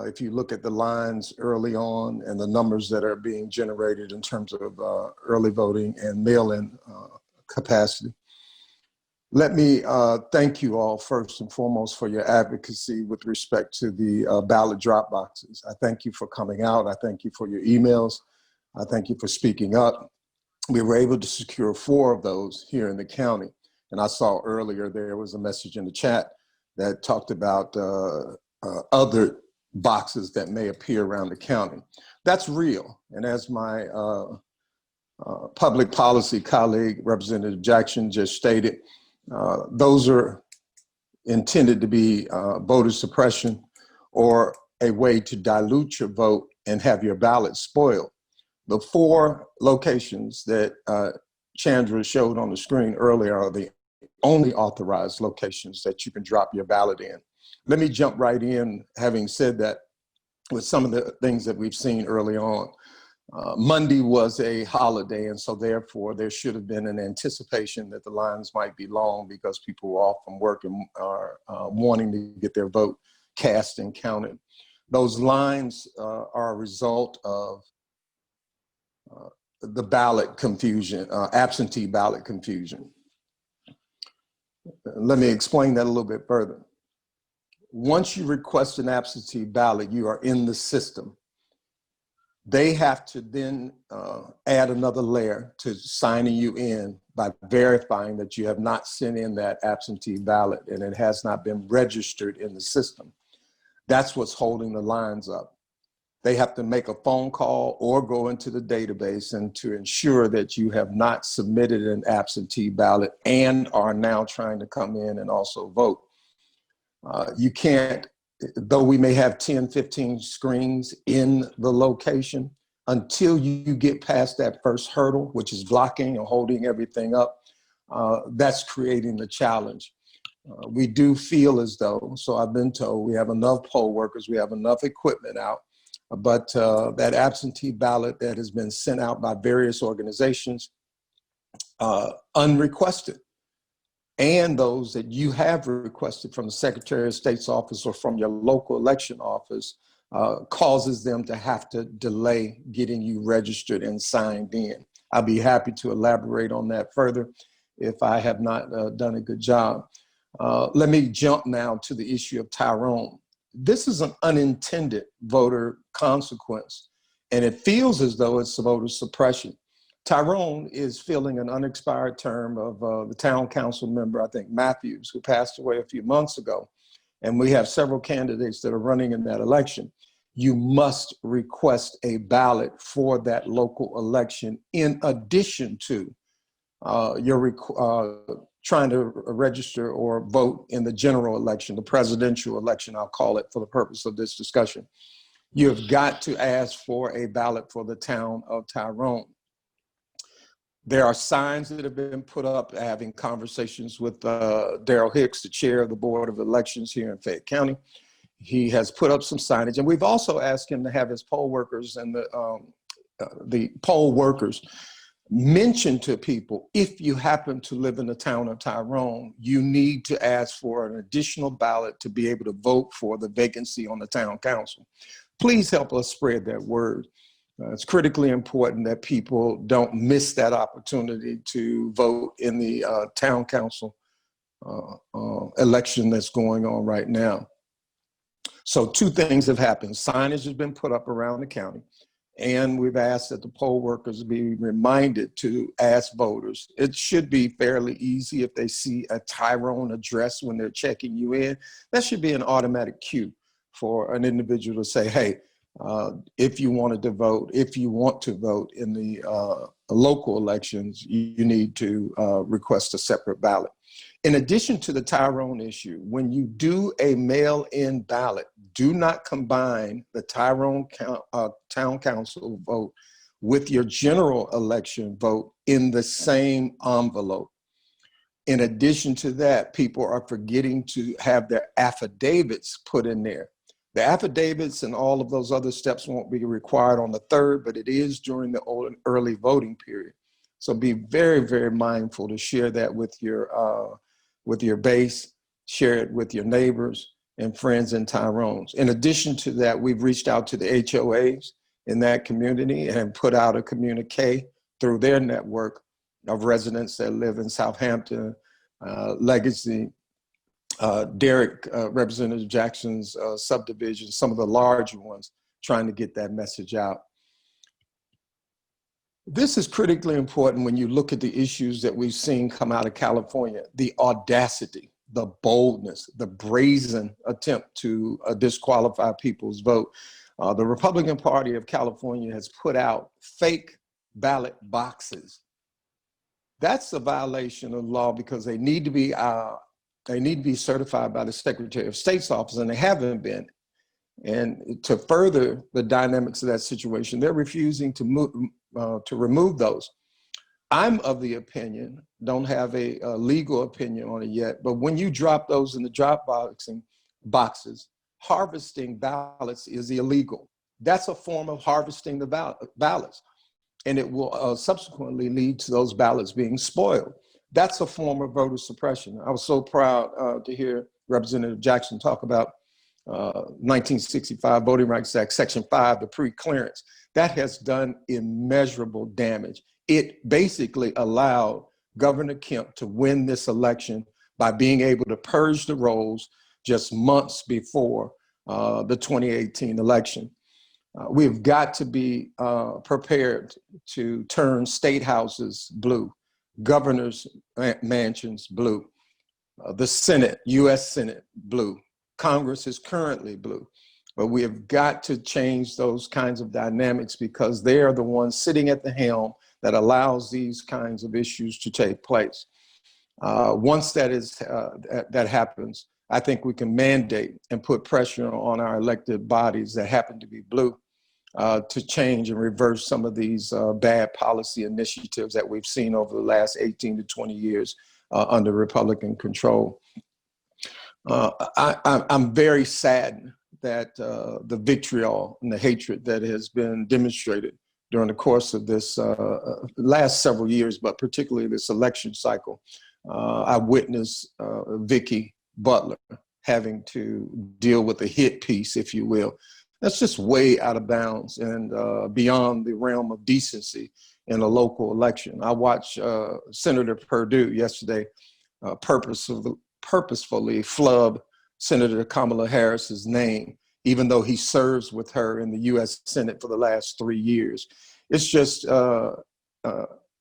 If you look at the lines early on and the numbers that are being generated in terms of early voting and mail-in capacity. Let me thank you all first and foremost for your advocacy with respect to the ballot drop boxes. I thank you for coming out. I thank you for your emails. I thank you for speaking up. We were able to secure 4 of those here in the county. And I saw earlier there was a message in the chat that talked about other boxes that may appear around the county. That's real. And as my public policy colleague, Representative Jackson, just stated, those are intended to be voter suppression or a way to dilute your vote and have your ballot spoiled. The 4 locations that Chandra showed on the screen earlier are the only authorized locations that you can drop your ballot in. Let me jump right in, having said that, with some of the things that we've seen early on. Monday was a holiday, and so therefore there should have been an anticipation that the lines might be long because people were off from work and are wanting to get their vote cast and counted. Those lines are a result of the ballot confusion, absentee ballot confusion. Let me explain that a little bit further. Once you request an absentee ballot, you are in the system. They have to then add another layer to signing you in by verifying that you have not sent in that absentee ballot and it has not been registered in the system. That's what's holding the lines up. They have to make a phone call or go into the database and to ensure that you have not submitted an absentee ballot and are now trying to come in and also vote. You can't, though we may have 10, 15 screens in the location, until you get past that first hurdle, which is blocking or holding everything up, that's creating the challenge. We do feel as though, so I've been told, we have enough poll workers, we have enough equipment out, but that absentee ballot that has been sent out by various organizations, unrequested, and those that you have requested from the Secretary of State's office or from your local election office, causes them to have to delay getting you registered and signed in. I'll be happy to elaborate on that further if I have not done a good job. Let me jump now to the issue of Tyrone. This is an unintended voter consequence, and it feels as though it's voter suppression. Tyrone is filling an unexpired term of the town council member, I think Matthews, who passed away a few months ago. And we have several candidates that are running in that election. You must request a ballot for that local election in addition to trying to register or vote in the general election, the presidential election, I'll call it for the purpose of this discussion. You have got to ask for a ballot for the town of Tyrone. There are signs that have been put up, having conversations with Darrell Hicks, the chair of the Board of Elections here in Fayette County. He has put up some signage, and we've also asked him to have his poll workers and the poll workers mention to people, if you happen to live in the town of Tyrone, you need to ask for an additional ballot to be able to vote for the vacancy on the town council. Please help us spread that word. It's critically important that people don't miss that opportunity to vote in the town council election that's going on right now. So two things have happened. Signage has been put up around the county, and we've asked that the poll workers be reminded to ask voters. It should be fairly easy if they see a Tyrone address when they're checking you in. That should be an automatic cue for an individual to say, hey, if you wanted to vote, if you want to vote in the local elections, you need to request a separate ballot. In addition to the Tyrone issue, when you do a mail-in ballot, do not combine the Tyrone town council vote with your general election vote in the same envelope. In addition to that, people are forgetting to have their affidavits put in there. The affidavits and all of those other steps won't be required on the 3rd, but it is during the early voting period. So be very, very mindful to share that with your base, share it with your neighbors and friends in Tyrone's. In addition to that, we've reached out to the HOAs in that community and put out a communique through their network of residents that live in Southampton, Legacy, Derrick, Representative Jackson's subdivision, some of the larger ones, trying to get that message out. This is critically important when you look at the issues that we've seen come out of California, the audacity, the boldness, the brazen attempt to disqualify people's vote. The Republican Party of California has put out fake ballot boxes. That's a violation of law because they need to be certified by the Secretary of State's office, and they haven't been. And to further the dynamics of that situation, they're refusing to remove those. I'm of the opinion, don't have a legal opinion on it yet, but when you drop those in the drop boxes, harvesting ballots is illegal. That's a form of harvesting the ballots, and it will subsequently lead to those ballots being spoiled. That's a form of voter suppression. I was so proud to hear Representative Jackson talk about 1965 Voting Rights Act, Section 5, the pre-clearance. That has done immeasurable damage. It basically allowed Governor Kemp to win this election by being able to purge the rolls just months before the 2018 election. We've got to be prepared to turn state houses blue, governors' mansions blue, the Senate, US Senate blue, Congress is currently blue. But we have got to change those kinds of dynamics because they are the ones sitting at the helm that allows these kinds of issues to take place. Once that happens, I think we can mandate and put pressure on our elected bodies that happen to be blue to change and reverse some of these bad policy initiatives that we've seen over the last 18 to 20 years under Republican control. I'm very saddened that the vitriol and the hatred that has been demonstrated during the course of this last several years, but particularly this election cycle. I witnessed Vicki Butler having to deal with a hit piece, if you will. That's just way out of bounds and beyond the realm of decency in a local election. I watched Senator Perdue yesterday purposefully flub Senator Kamala Harris's name, even though he serves with her in the US Senate for the last 3 years. It's just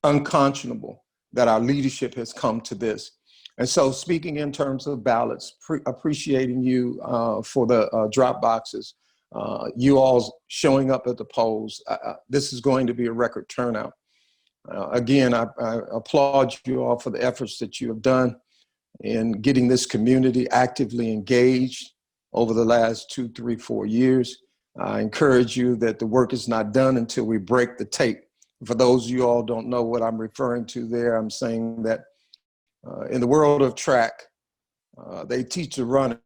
unconscionable that our leadership has come to this. And so speaking in terms of ballots, appreciating you for the drop boxes, you all showing up at the polls. This is going to be a record turnout. Again, I applaud you all for the efforts that you have done in getting this community actively engaged over the last 2, 3, 4 years. I encourage you that the work is not done until we break the tape. For those of you all don't know what I'm referring to there, I'm saying that in the world of track, they teach the runners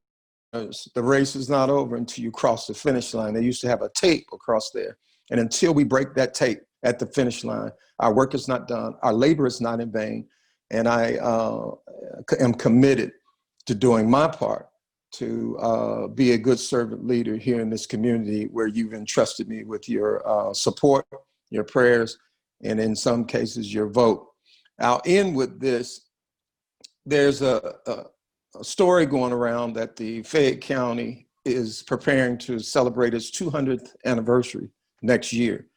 the race is not over until you cross the finish line. They used to have a tape across there. And until we break that tape at the finish line, our work is not done, our labor is not in vain. And I am committed to doing my part to be a good servant leader here in this community where you've entrusted me with your support, your prayers, and in some cases, your vote. I'll end with this. There's a story going around that the Fayette County is preparing to celebrate its 200th anniversary next year.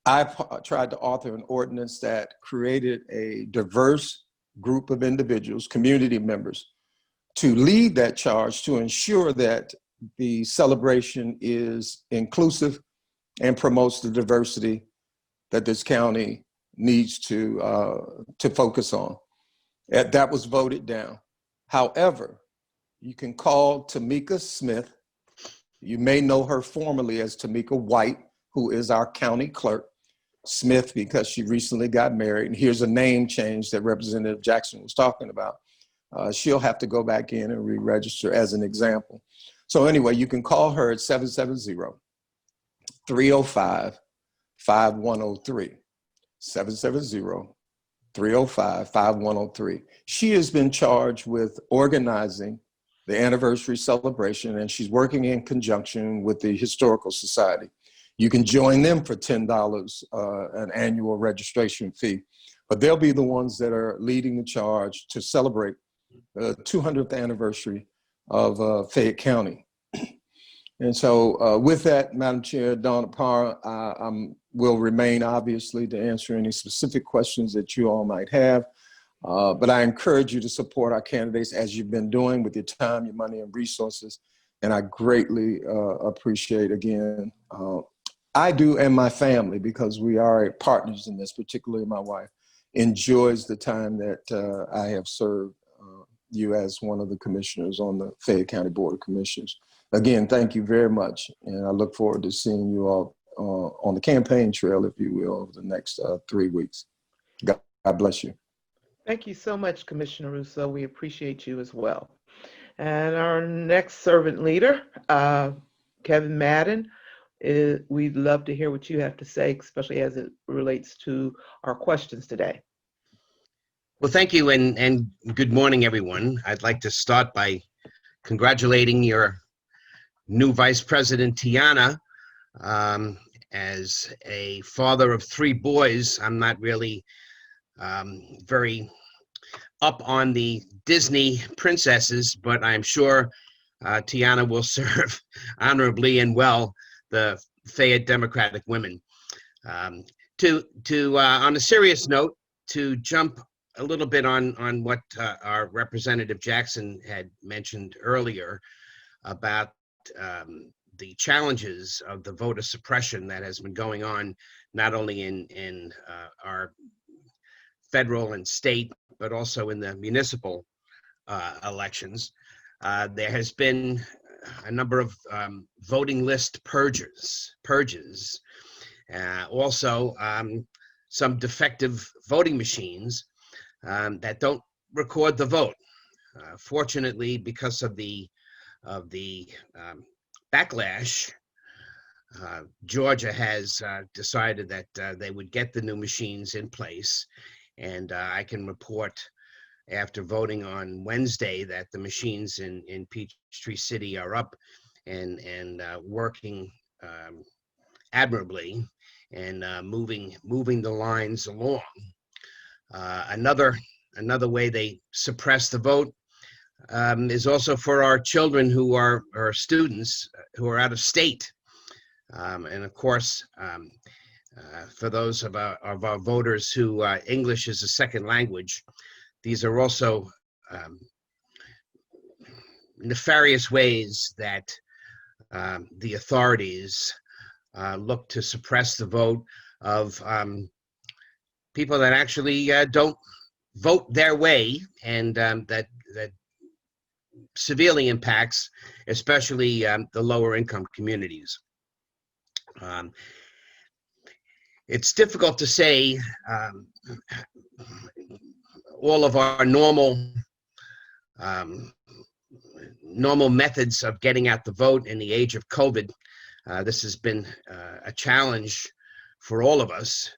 I tried to author an ordinance that created a diverse group of individuals, community members, to lead that charge to ensure that the celebration is inclusive and promotes the diversity that this county needs to focus on. That was voted down. However, you can call Tamika Smith. You may know her formerly as Tamika White, who is our county clerk. Smith, because she recently got married. And here's a name change that Representative Jackson was talking about. She'll have to go back in and re-register as an example. So anyway, you can call her at 770-305-5103. 770-305-5103. She has been charged with organizing the anniversary celebration, and she's working in conjunction with the Historical Society. You can join them for $10, an annual registration fee, but they'll be the ones that are leading the charge to celebrate the 200th anniversary of Fayette County. And so with that, Madam Chair, Donna Parr, I will remain obviously to answer any specific questions that you all might have. But I encourage you to support our candidates as you've been doing with your time, your money, and resources. And I greatly appreciate, again, I do, and my family, because we are partners in this, particularly my wife, enjoys the time that I have served you as one of the commissioners on the Fayette County Board of Commissioners. Again, thank you very much. And I look forward to seeing you all on the campaign trail, if you will, over the next 3 weeks. God bless you. Thank you so much, Commissioner Rousseau. We appreciate you as well. And our next servant leader, Kevin Madden, we'd love to hear what you have to say, especially as it relates to our questions today. Well, thank you, and good morning, everyone. I'd like to start by congratulating your new Vice President Tiana. As a father of 3 boys, I'm not really very up on the Disney princesses, but I'm sure Tiana will serve honorably and well the Fayette Democratic Women. On a serious note, to jump a little bit on what our Representative Jackson had mentioned earlier about the challenges of the voter suppression that has been going on, not only in our federal and state, but also in the municipal elections. There has been a number of voting list purges, also some defective voting machines that don't record the vote. Fortunately, because of the backlash, Georgia has decided that they would get the new machines in place, and I can report after voting on Wednesday that the machines in Peachtree City are up and working admirably and moving the lines along. Another way they suppress the vote is also for our children who are students who are out of state, and of course for those of our voters who English is a second language. These are also nefarious ways that the authorities look to suppress the vote of people that actually don't vote their way, and that severely impacts especially the lower income communities. It's difficult to say all of our normal methods of getting out the vote in the age of COVID. This has been a challenge for all of us.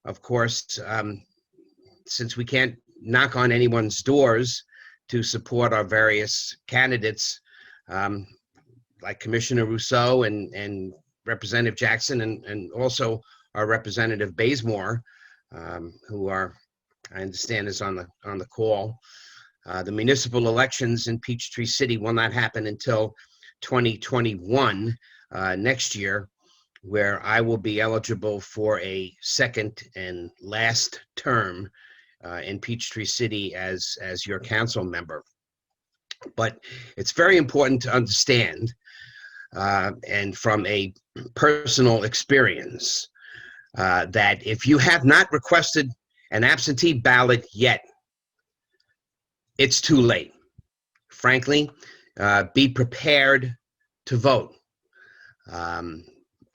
Of course, since we can't knock on anyone's doors to support our various candidates, like Commissioner Rousseau and Representative Jackson, and also our Representative Bazemore, who I understand is on the call. The municipal elections in Peachtree City will not happen until 2021, next year, where I will be eligible for a second and last term in Peachtree City as your council member. But it's very important to understand, and from a personal experience, that if you have not requested an absentee ballot yet, it's too late. Frankly, be prepared to vote.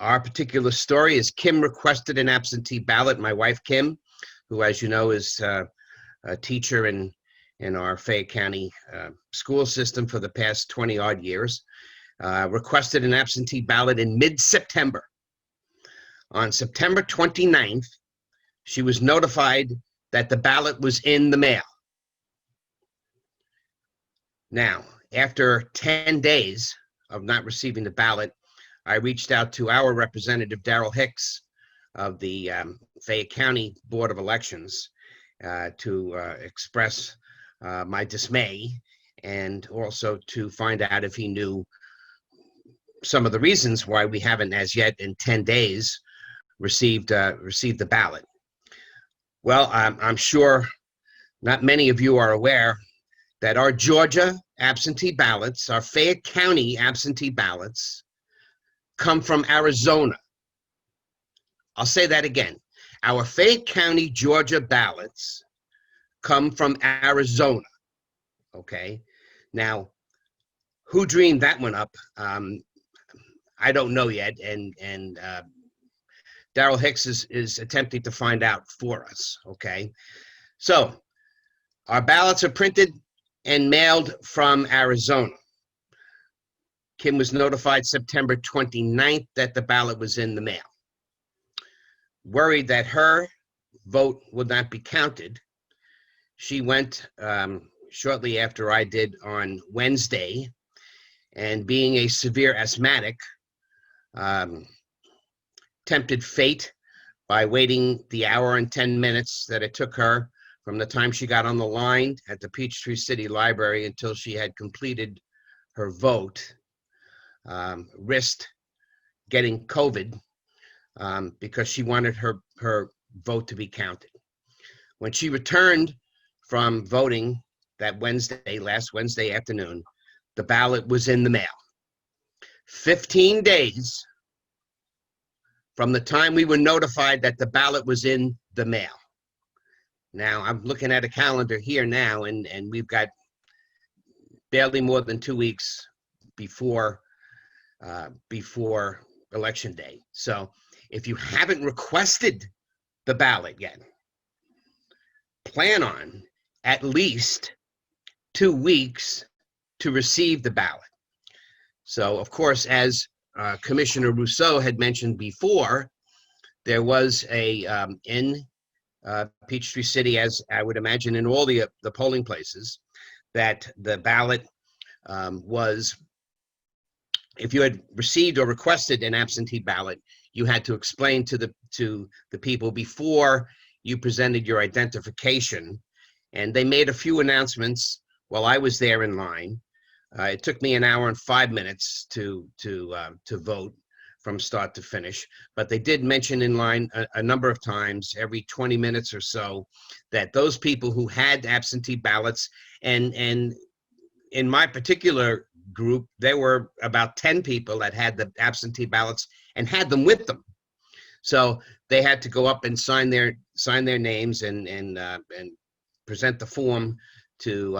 Our particular story is Kim requested an absentee ballot. My wife, Kim, who, as you know, is a teacher in our Fayette County school system for the past 20-odd years, requested an absentee ballot in mid-September. On September 29th, she was notified that the ballot was in the mail. Now, after 10 days of not receiving the ballot, I reached out to our representative, Derrick of the Fayette County Board of Elections, to express my dismay, and also to find out if he knew some of the reasons why we haven't as yet in 10 days received the ballot. Well, I'm sure not many of you are aware that our Georgia absentee ballots, our Fayette County absentee ballots, come from Arizona. I'll say that again. Our Fayette County, Georgia ballots come from Arizona. Okay? Now, who dreamed that one up? I don't know yet, and Darrell Hicks is attempting to find out for us, okay? So, our ballots are printed and mailed from Arizona. Kim was notified September 29th that the ballot was in the mail. Worried that her vote would not be counted, she went shortly after I did on Wednesday and being a severe asthmatic, tempted fate by waiting the hour and 10 minutes that it took her from the time she got on the line at the Peachtree City Library until she had completed her vote, risked getting COVID because she wanted her vote to be counted. When she returned from voting that last Wednesday afternoon, the ballot was in the mail. 15 days from the time we were notified that the ballot was in the mail. Now, I'm looking at a calendar here now, and we've got barely more than 2 weeks before Election Day. So if you haven't requested the ballot yet, plan on at least 2 weeks to receive the ballot. So, of course, as Commissioner Rousseau had mentioned before, there was in Peachtree City, as I would imagine in all the polling places, that the ballot was, if you had received or requested an absentee ballot, you had to explain to the people before you presented your identification. And they made a few announcements while I was there in line. It took me an hour and 5 minutes to vote from start to finish, but they did mention in line a number of times, every 20 minutes or so, that those people who had absentee ballots, and in my particular group, there were about 10 people that had the absentee ballots and had them with them. So they had to go up and sign their names and present the form to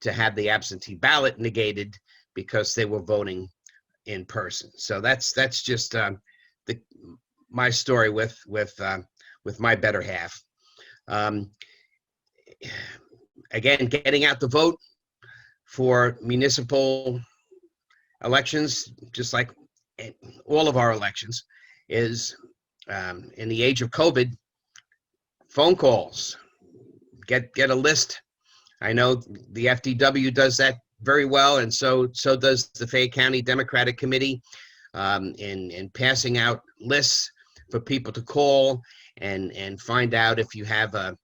have the absentee ballot negated because they were voting in person. So that's just my story with my better half. Again, getting out the vote for municipal elections, just like all of our elections, is in the age of COVID, phone calls, get a list. I know the FDW does that very well, and so does the Fayette County Democratic Committee in passing out lists for people to call and find out if you have an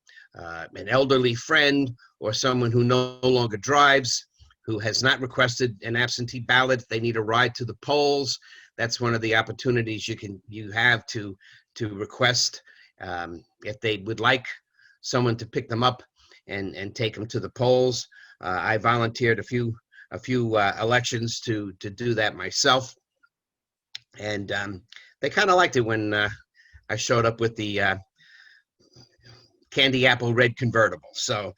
elderly friend or someone who no longer drives, who has not requested an absentee ballot. If they need a ride to the polls, that's one of the opportunities you have to request if they would like someone to pick them up and take them to the polls. I volunteered a few elections to do that myself, and they kind of liked it when I showed up with the candy apple red convertible. So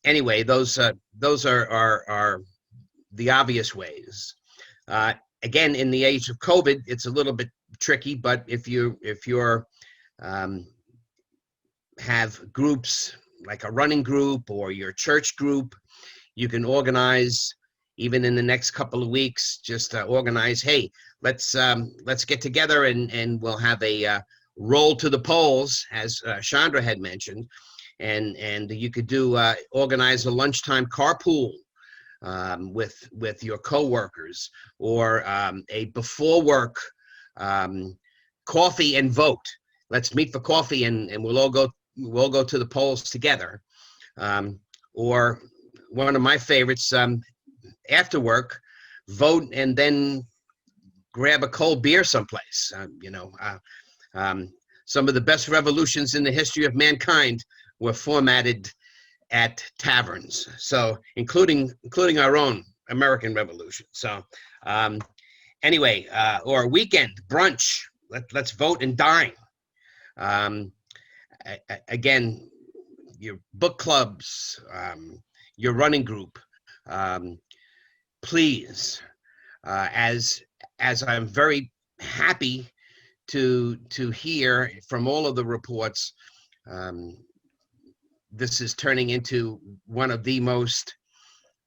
anyway, those are the obvious ways. Again, in the age of COVID, it's a little bit tricky, but if you're have groups like a running group or your church group, you can organize even in the next couple of weeks, just organize, hey, let's get together and we'll have a roll to the polls, as Chandra had mentioned, and you could do organize a lunchtime carpool with your coworkers, or a before work coffee and vote. Let's meet for coffee and we'll all go to the polls together. Or one of my favorites, after work, vote and then grab a cold beer someplace. Some of the best revolutions in the history of mankind were formatted at taverns, so including our own American Revolution. So anyway, or weekend brunch, let's vote and dine. Again, your book clubs, your running group, please, as I'm very happy to hear from all of the reports, this is turning into one of the most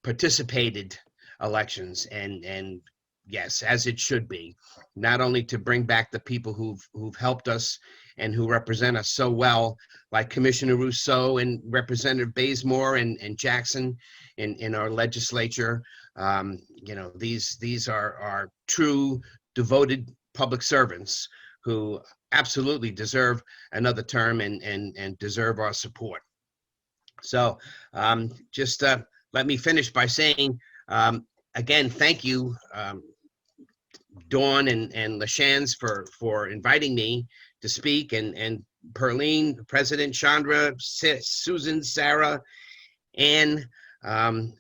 participated elections, and yes, as it should be, not only to bring back the people who've helped us and who represent us so well, like Commissioner Rousseau and Representative Bazemore and Jackson in our legislature. You know, these are true devoted public servants who absolutely deserve another term and deserve our support. So just let me finish by saying, again, thank you, Dawn and LaShanz for inviting me to speak, and Perlene, President Chandra, Susan, Sarah, Ann, and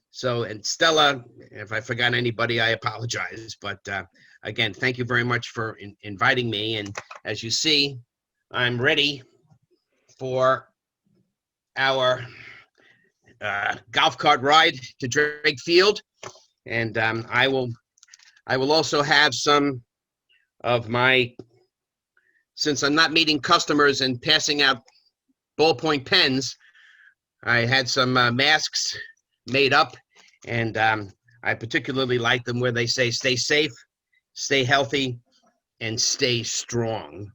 Stella. If I forgot anybody, I apologize. But again, thank you very much for inviting me. And as you see, I'm ready for our golf cart ride to Drake Field, and I will also have some of my, since I'm not meeting customers and passing out ballpoint pens, I had some masks made up, and I particularly like them where they say, stay safe, stay healthy, and stay strong.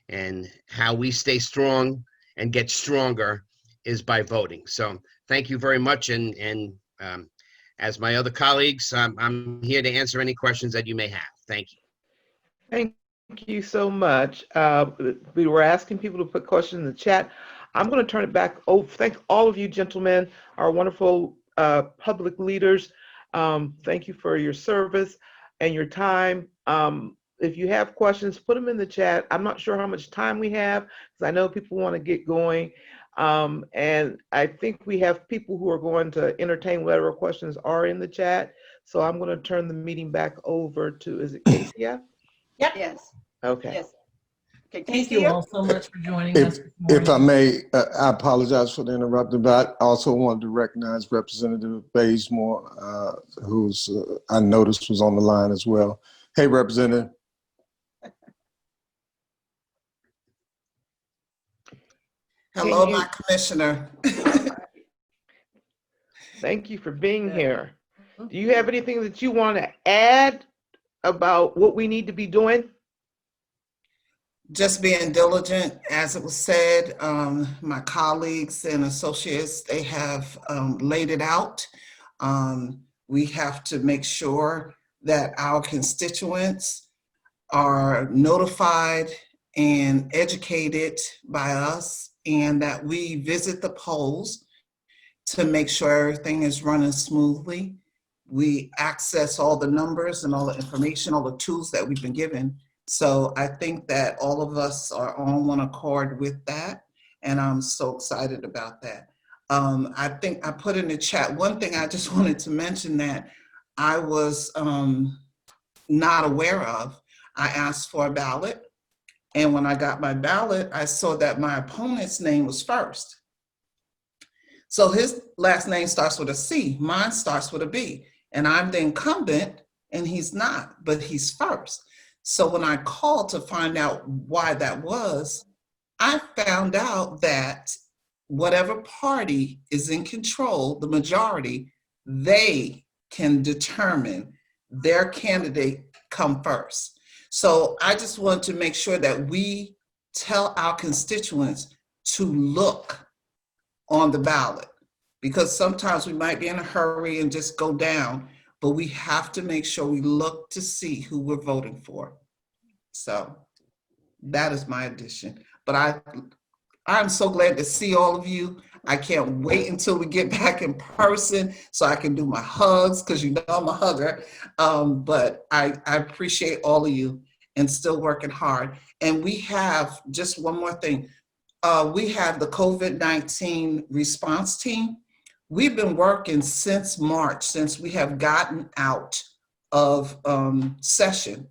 And how we stay strong and get stronger is by voting. So thank you very much. And as my other colleagues, I'm here to answer any questions that you may have. Thank you. Thank you so much. We were asking people to put questions in the chat. I'm going to turn it back. Oh, thank all of you gentlemen, our wonderful public leaders. Thank you for your service and your time. If you have questions, put them in the chat. I'm not sure how much time we have because I know people want to get going. And I think we have people who are going to entertain whatever questions are in the chat. So I'm going to turn the meeting back over to, is it Casey? Yep. Yes. Okay. Yes. Okay, Thank you all so much for joining us this If I morning. may, I apologize for the interruption, but I also wanted to recognize Representative Bazemore, who's I noticed was on the line as well. Hey, Representative. Hello, my commissioner. Thank you for being here. Do you have anything that you want to add about what we need to be doing? Just being diligent, as it was said. My colleagues and associates, they have laid it out. We have to make sure that our constituents are notified and educated by us, and that we visit the polls to make sure everything is running smoothly. We access all the numbers and all the information, all the tools that we've been given. So I think that all of us are on one accord with that, and I'm so excited about that. I think I put in the chat, one thing I just wanted to mention that I was not aware of. I asked for a ballot, and when I got my ballot, I saw that my opponent's name was first. So his last name starts with a C, mine starts with a B, and I'm the incumbent and he's not, but he's first. So when I called to find out why that was, I found out that whatever party is in control, the majority, they can determine their candidate come first. So I just want to make sure that we tell our constituents to look on the ballot, because sometimes we might be in a hurry and just go down, but we have to make sure we look to see who we're voting for. So that is my addition. But I'm so glad to see all of you. I can't wait until we get back in person so I can do my hugs, because you know I'm a hugger. But I appreciate all of you and still working hard. And we have, just one more thing, we have the COVID-19 response team. We've been working since March, since we have gotten out of session.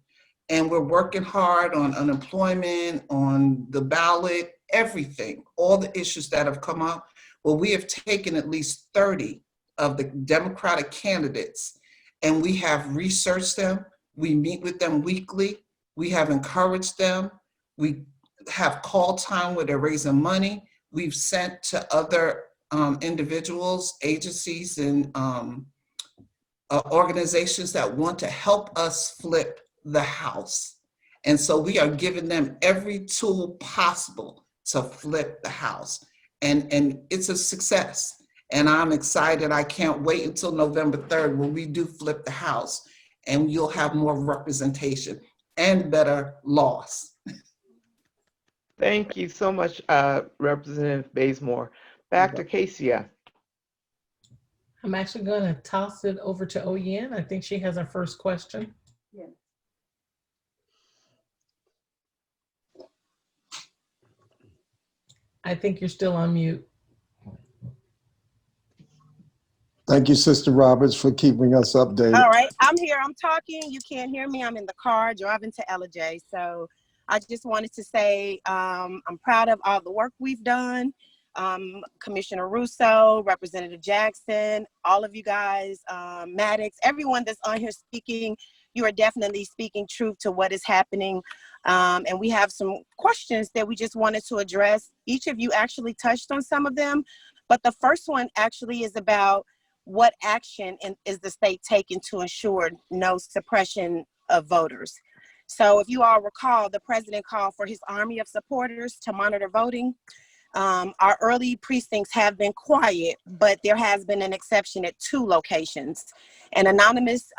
And we're working hard on unemployment, on the ballot, everything, all the issues that have come up. Well, we have taken at least 30 of the Democratic candidates, and we have researched them. We meet with them weekly. We have encouraged them. We have call time where they're raising money. We've sent to other individuals, agencies, and organizations that want to help us flip the house. And so we are giving them every tool possible to flip the house. And it's a success. And I'm excited. I can't wait until November 3rd when we do flip the house and you'll have more representation and better laws. Thank you so much, Representative Bazemore. Back to Casey. I'm actually going to toss it over to Oyen. I think she has our first question. Yeah. I think you're still on mute. Thank you, Sister Roberts, for keeping us updated. All right, I'm here. I'm talking. You can't hear me. I'm in the car driving to LJ. So I just wanted to say I'm proud of all the work we've done. Commissioner Rousseau, Representative Jackson, all of you guys, Maddox, everyone that's on here speaking, you are definitely speaking truth to what is happening. And we have some questions that we just wanted to address. Each of you actually touched on some of them, but the first one actually is about what action is the state taking to ensure no suppression of voters. So if you all recall, the president called for his army of supporters to monitor voting. Our early precincts have been quiet, but there has been an exception at 2 locations. An anonymous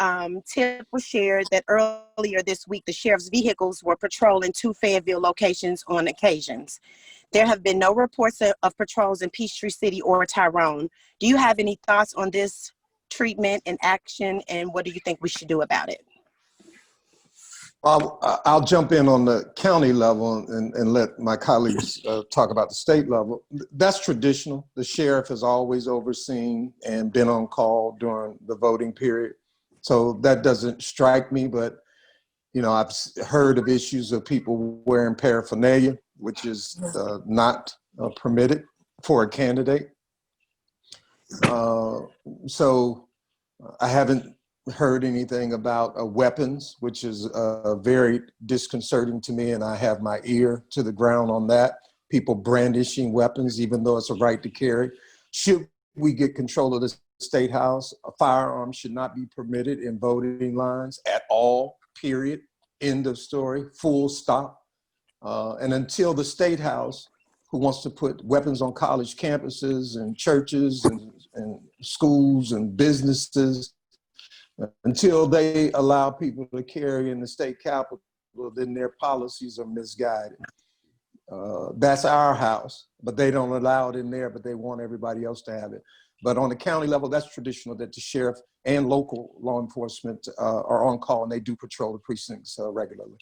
tip was shared that earlier this week, the sheriff's vehicles were patrolling 2 Fayetteville locations on occasions. There have been no reports of patrols in Peachtree City or Tyrone. Do you have any thoughts on this treatment and action, and what do you think we should do about it? I'll jump in on the county level and let my colleagues talk about the state level. That's traditional. The sheriff has always overseen and been on call during the voting period. So that doesn't strike me, but you know, I've heard of issues of people wearing paraphernalia, which is not permitted for a candidate. So I haven't heard anything about weapons, which is very disconcerting to me, and I have my ear to the ground on that. People brandishing weapons, even though it's a right to carry. Should we get control of the state house, a firearm should not be permitted in voting lines at all, period. End of story, full stop. And until the state house, who wants to put weapons on college campuses and churches and schools and businesses, until they allow people to carry in the state capitol, then their policies are misguided. That's our house, but they don't allow it in there, but they want everybody else to have it. But on the county level, that's traditional that the sheriff and local law enforcement are on call, and they do patrol the precincts regularly.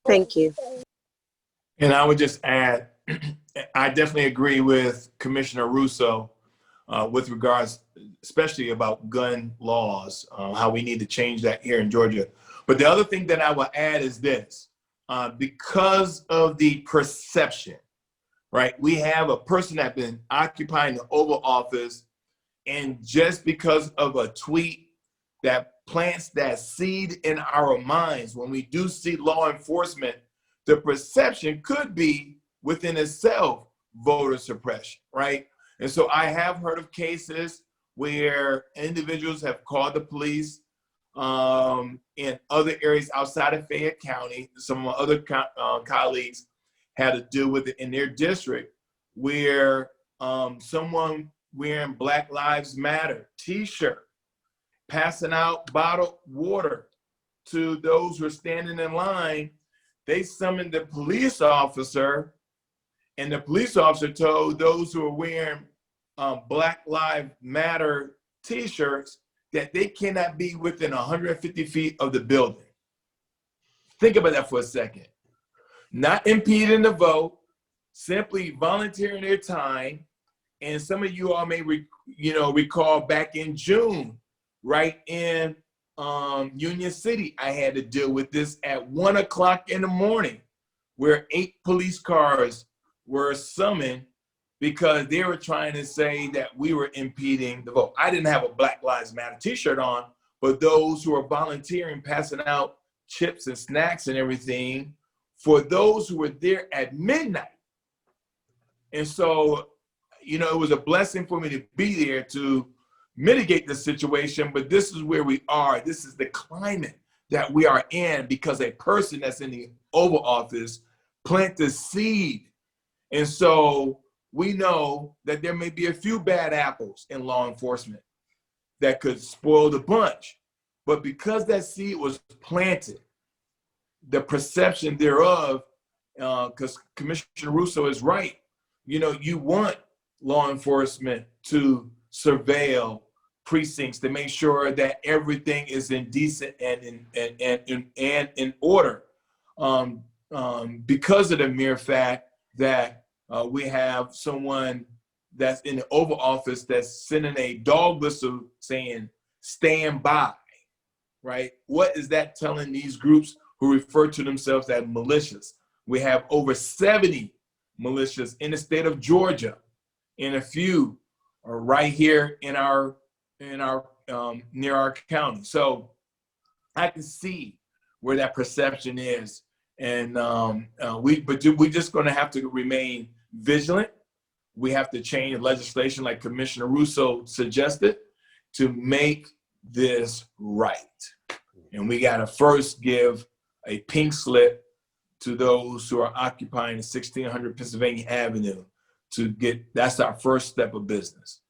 Thank you. And I would just add, I definitely agree with Commissioner Rousseau with regards, especially about gun laws, how we need to change that here in Georgia. But the other thing that I will add is this, because of the perception, right? We have a person that's been occupying the Oval Office, and just because of a tweet that plants that seed in our minds, when we do see law enforcement, the perception could be within itself voter suppression, right? And so I have heard of cases where individuals have called the police in other areas outside of Fayette County. Some of my other colleagues had to deal with it in their district, where someone wearing Black Lives Matter t-shirt, passing out bottled water to those who are standing in line. They summoned the police officer, and the police officer told those who are wearing Black Lives Matter t-shirts that they cannot be within 150 feet of the building. Think about that for a second. Not impeding the vote, simply volunteering their time. And some of you all may recall back in June, right in Union City, I had to deal with this at 1 o'clock in the morning, where 8 police cars were summoned because they were trying to say that we were impeding the vote. I didn't have a Black Lives Matter t-shirt on, but those who are volunteering, passing out chips and snacks and everything for those who were there at midnight. And so, you know, it was a blessing for me to be there to mitigate the situation, but this is where we are. This is the climate that we are in because a person that's in the Oval Office planted the seed. And so we know that there may be a few bad apples in law enforcement that could spoil the bunch. But because that seed was planted, the perception thereof, because Commissioner Rousseau is right, you know, you want law enforcement to surveil precincts to make sure that everything is in decent and in order. Because of the mere fact that we have someone that's in the Oval Office that's sending a dog whistle saying, stand by, right? What is that telling these groups who refer to themselves as militias? We have over 70 militias in the state of Georgia, and a few are right here in our near our county. So I can see where that perception is, and we're just going to have to remain vigilant. We have to change legislation, like Commissioner Rousseau suggested, to make this right. And we got to first give a pink slip to those who are occupying 1600 Pennsylvania Avenue to get, that's our first step of business.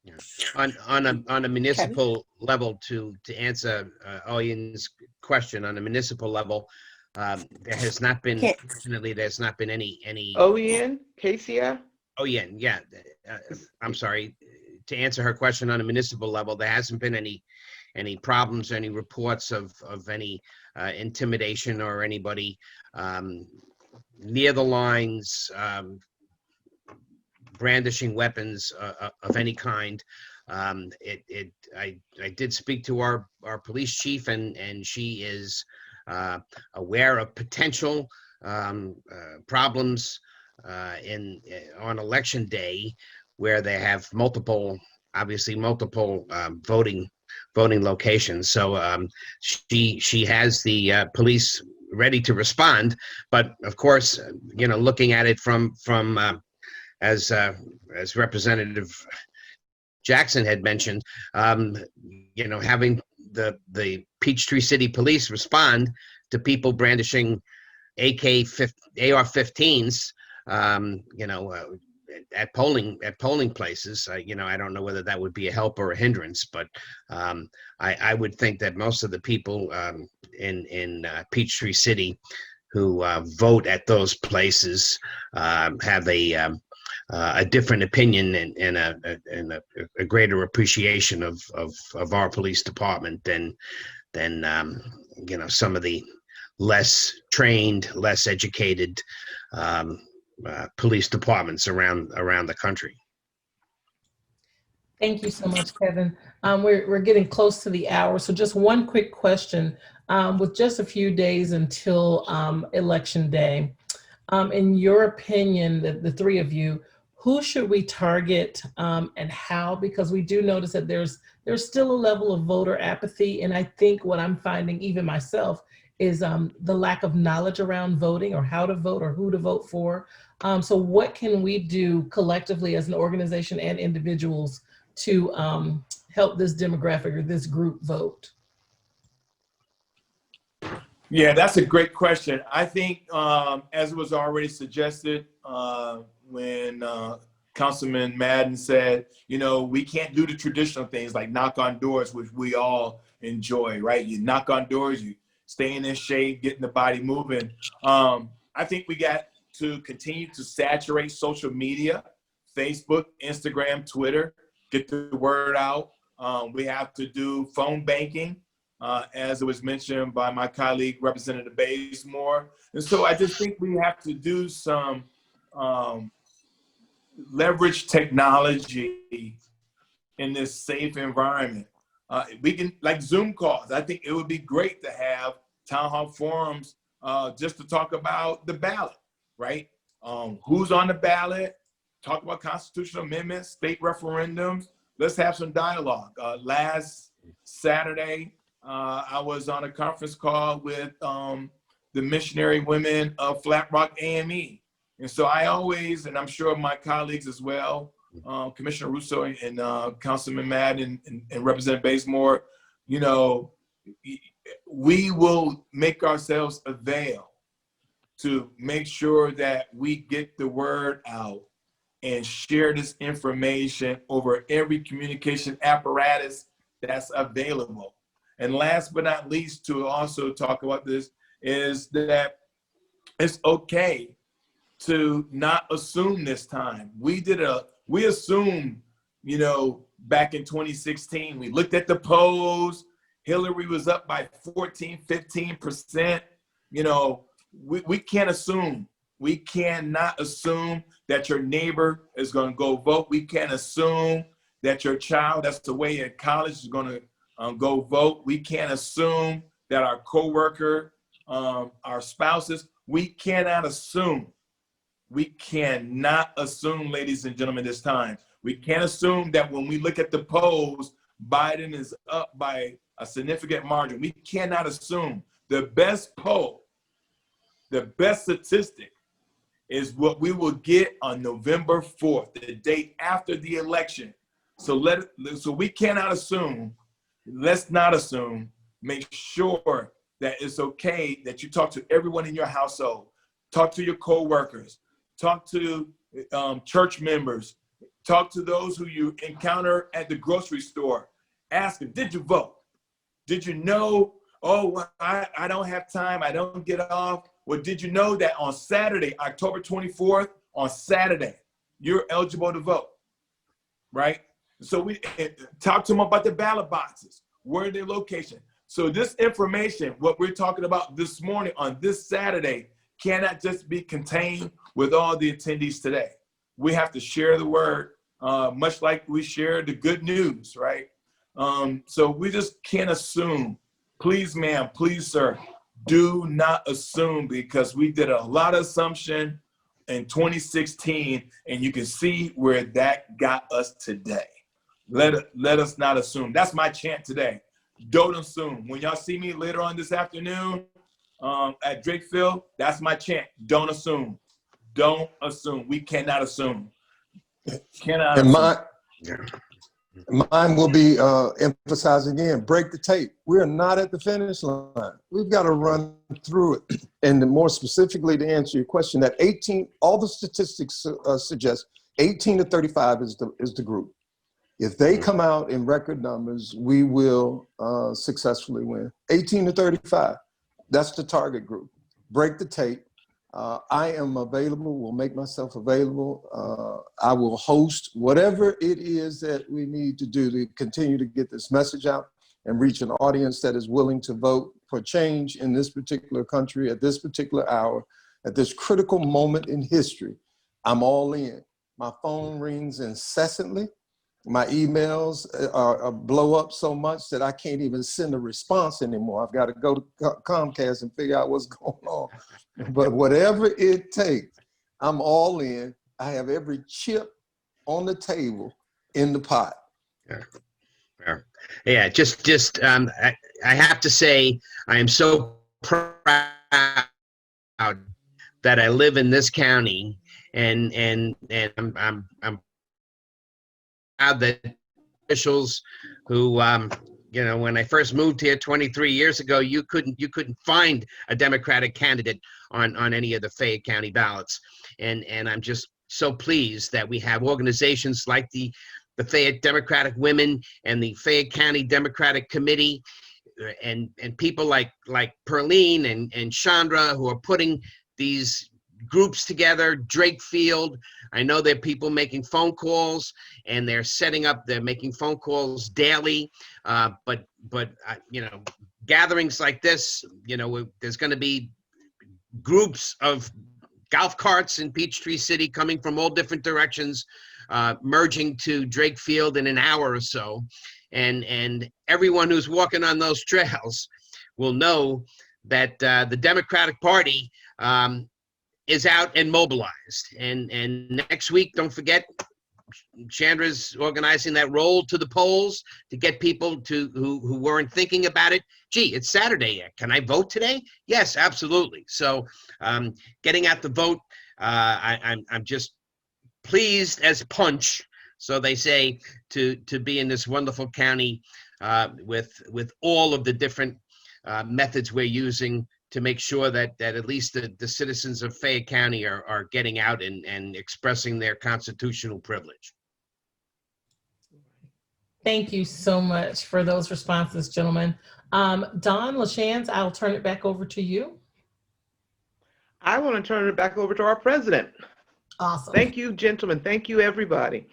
Yeah. On a municipal level, to answer Oyen's question, on a municipal level, there has not been, fortunately, there's not been any. Oyen, KCF? Oyen, yeah. I'm sorry. To answer her question on a municipal level, there hasn't been any problems, any reports of any intimidation or anybody near the lines brandishing weapons of any kind. I did speak to our police chief, and she is aware of potential problems on election day, where they have multiple voting locations. So she has the police ready to respond, but of course, you know, looking at it from as Representative Jackson had mentioned, you know, having the Peachtree City Police respond to people brandishing AR-15s, you know, at polling places. You know, I don't know whether that would be a help or a hindrance, but I would think that most of the people in Peachtree City who vote at those places have a different opinion and a greater appreciation of our police department than you know, some of the less trained, less educated police departments around the country. Thank you so much, Kevin. We're getting close to the hour, so just one quick question. With just a few days until Election Day, in your opinion, the three of you, who should we target and how? Because we do notice that there's still a level of voter apathy, and I think what I'm finding, even myself, is the lack of knowledge around voting, or how to vote, or who to vote for. So what can we do collectively as an organization and individuals to help this demographic or this group vote? Yeah, that's a great question. I think, as was already suggested, when Councilman Madden said, you know, we can't do the traditional things like knock on doors, which we all enjoy, right? You knock on doors, you staying in shape, getting the body moving. I think we got to continue to saturate social media, Facebook, Instagram, Twitter, get the word out. We have to do phone banking, as it was mentioned by my colleague, Representative Bazemore. And so I just think we have to do some leverage technology in this safe environment. We can, like Zoom calls, I think it would be great to have town hall forums just to talk about the ballot, right? Who's on the ballot, talk about constitutional amendments, state referendums. Let's have some dialogue. Last Saturday, I was on a conference call with the missionary women of Flat Rock AME. And so I always, and I'm sure my colleagues as well, Commissioner Rousseau and Councilman Madden and Representative Bazemore, you know, we will make ourselves avail to make sure that we get the word out and share this information over every communication apparatus that's available. And last but not least, to also talk about this is that it's okay to not assume this time. We assumed, you know, back in 2016, we looked at the polls, Hillary was up by 14, 15%. You know, we can't assume. We cannot assume that your neighbor is going to go vote. We can't assume that your child that's away at college is going to go vote. We can't assume that our coworker, our spouses, we cannot assume. We cannot assume, ladies and gentlemen, this time. We can't assume that when we look at the polls, Biden is up by a significant margin. We cannot assume. The best poll, the best statistic is what we will get on November 4th, the date after the election. So we cannot assume. Let's not assume. Make sure that it's okay that you talk to everyone in your household, talk to your co-workers, talk to church members, talk to those who you encounter at the grocery store. Ask them, did you vote? Did you know, oh, well, I don't have time, I don't get off. Well, did you know that on Saturday, October 24th, on Saturday, you're eligible to vote, right? So we talk to them about the ballot boxes, where their location. So this information, what we're talking about this morning on this Saturday, cannot just be contained with all the attendees today. We have to share the word, much like we share the good news, right? So we just can't assume. Please, ma'am, please, sir, do not assume, because we did a lot of assumption in 2016, and you can see where that got us today. Let us not assume. That's my chant today. Don't assume. When y'all see me later on this afternoon at Drake Field, that's my chant. Don't assume. Don't assume. We cannot assume. Cannot and assume. Mine will be emphasizing again, break the tape. We're not at the finish line. We've got to run through it. And more specifically, to answer your question, that 18, all the statistics suggest 18 to 35 is the group. If they come out in record numbers, we will successfully win. 18 to 35, that's the target group. Break the tape. I am available, will make myself available. I will host whatever it is that we need to do to continue to get this message out and reach an audience that is willing to vote for change in this particular country at this particular hour, at this critical moment in history. I'm all in. My phone rings incessantly. My emails are blow up so much that I can't even send a response anymore. I've got to go to Comcast and figure out what's going on. But whatever it takes, I'm all in. I have every chip on the table in the pot. Yeah, I have to say, I am so proud that I live in this county, and I'm proud that officials who, you know, when I first moved here 23 years ago, you couldn't find a Democratic candidate on any of the Fayette County ballots, and I'm just so pleased that we have organizations like the Fayette Democratic Women and the Fayette County Democratic Committee, and people like Perline and Chandra, who are putting these groups together. Drake Field, I know there are people making phone calls, and they're making phone calls daily. But you know, gatherings like this, you know, there's going to be groups of golf carts in Peachtree City coming from all different directions, merging to Drake Field in an hour or so. And everyone who's walking on those trails will know that the Democratic Party is out and mobilized. And next week, don't forget, Chandra's organizing that roll to the polls to get people who weren't thinking about it. Gee, it's Saturday yet. Can I vote today? Yes, absolutely. So getting out the vote, I'm just pleased as punch So they say to be in this wonderful county with all of the different methods we're using to make sure that at least the citizens of Fayette County are getting out and expressing their constitutional privilege. Thank you so much for those responses, gentlemen. Don LaChance, I'll turn it back over to you. I want to turn it back over to our president. Awesome. Thank you, gentlemen. Thank you, everybody.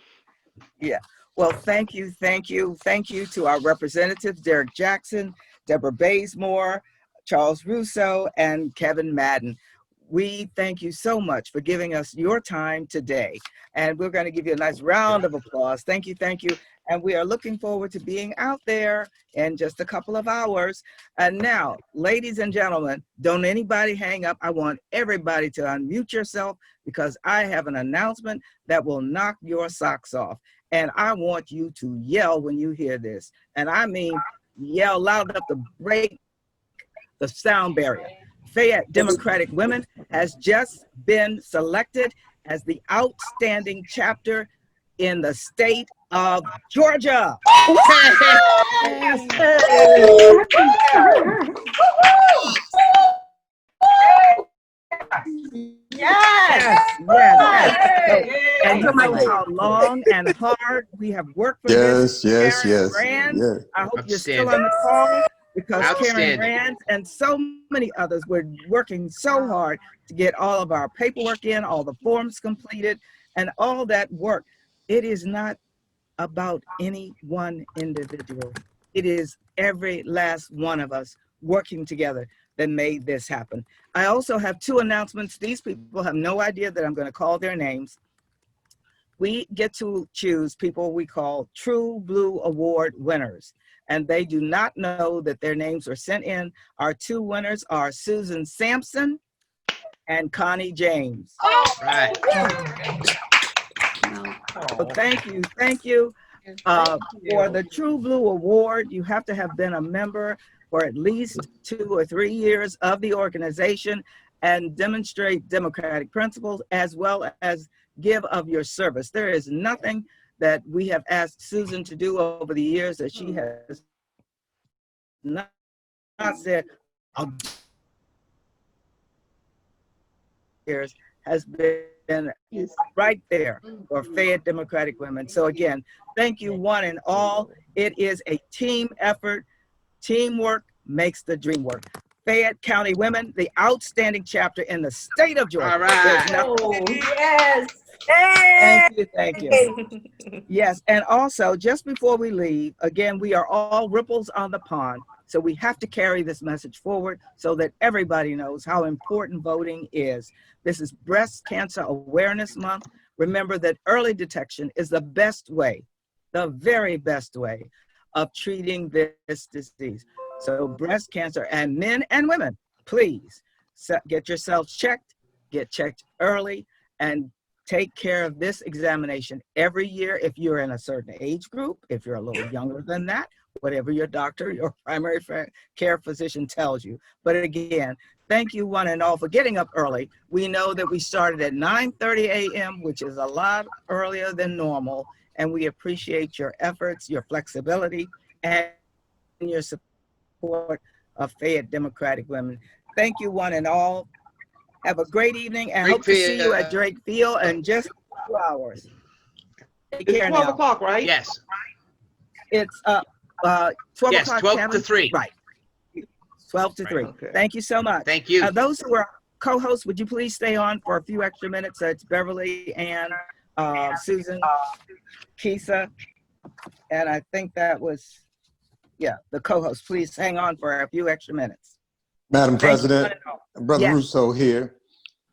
Yeah. Well, thank you to our representatives, Derrick Jackson, Deborah Bazemore, Charles Rousseau, and Kevin Madden. We thank you so much for giving us your time today. And we're going to give you a nice round of applause. Thank you, thank you. And we are looking forward to being out there in just a couple of hours. And now, ladies and gentlemen, don't anybody hang up. I want everybody to unmute yourself because I have an announcement that will knock your socks off. And I want you to yell when you hear this. And I mean, yell loud enough to break the sound barrier. Fayette Democratic Women has just been selected as the outstanding chapter in the state of Georgia. Yes. And you know how long and hard we have worked for this. Karen Rand, I hope you're still on the call because Karen Rand and so many others were working so hard to get all of our paperwork in, all the forms completed, and all that work. It is not about any one individual. It is every last one of us working together that made this happen. I also have two announcements. These people have no idea that I'm going to call their names. We get to choose people we call True Blue Award winners, and they do not know that their names were sent in. Our two winners are Susan Sampson and Connie James. Right. So thank you. For the True Blue Award, you have to have been a member for at least 2 or 3 years of the organization and demonstrate democratic principles as well as give of your service. There is nothing that we have asked Susan to do over the years that she has not said. Years has been right there for Fayette Democratic Women. So again, thank you one and all. It is a team effort. Teamwork makes the dream work. Fayette County Women, the outstanding chapter in the state of Georgia. All right. Yes. Thank you. Yes, and also just before we leave, again, we are all ripples on the pond. So we have to carry this message forward so that everybody knows how important voting is. This is Breast Cancer Awareness Month. Remember that early detection is the best way, the very best way of treating this disease. So breast cancer, and men and women, please get yourselves checked, get checked early, and take care of this examination every year if you're in a certain age group, if you're a little younger than that, whatever your doctor, your primary care physician tells you. But again, thank you one and all for getting up early. We know that we started at 9:30 a.m., which is a lot earlier than normal, and we appreciate your efforts, your flexibility, and your support of Fayette Democratic Women. Thank you one and all. Have a great evening and hope to see you at Drake Field in just 2 hours. Take care now. It's 12 o'clock, right? Yes. It's 12 yes, o'clock, 12 Kevin? to 3. Right. 12 to 3. Okay. Thank you so much. Thank you. Those who are co-hosts, would you please stay on for a few extra minutes? It's Beverly, Ann, Susan, Kisa, and I think that was, the co-host. Please hang on for a few extra minutes. Madam President, Brother Rousseau here.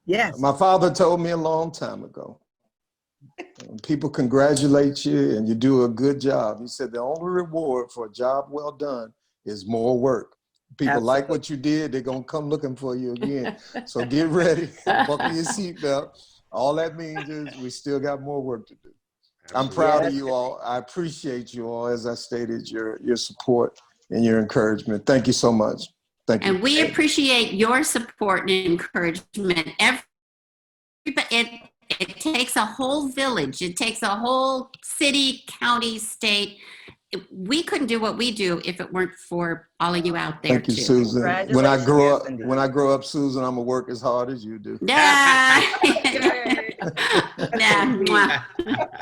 Yes. My father told me a long time ago, people congratulate you and you do a good job. He said the only reward for a job well done is more work. People like what you did, they're going to come looking for you again. So get ready, buckle your seatbelt. All that means is we still got more work to do. I'm proud of you all. I appreciate you all, as I stated, your support and your encouragement. Thank you so much. Thank you. And we appreciate your support and encouragement. It takes a whole village. It takes a whole city, county, state. We couldn't do what we do if it weren't for all of you out there Thank you, too. Susan. When I grow up, Congratulations. Yes, when I grow up, Susan, I'm gonna work as hard as you do. Yeah. Nah.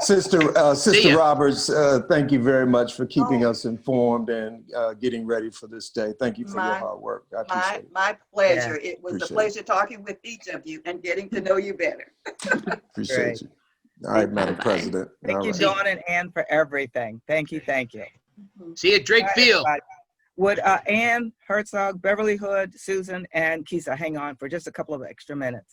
Sister See ya. Roberts, thank you very much for keeping us informed and getting ready for this day. Thank you for your hard work. I appreciate it. My pleasure. It was a Appreciate pleasure talking with each of you and getting to know you better. Appreciate Great. you. All right, Madam Bye-bye. President. Thank All you, right. Dawn and Ann, for everything. Thank you, thank you. See you at Drake All right, Field. everybody. Would Ann, Herzog, Beverly Hood, Susan, and Kisa hang on for just a couple of extra minutes?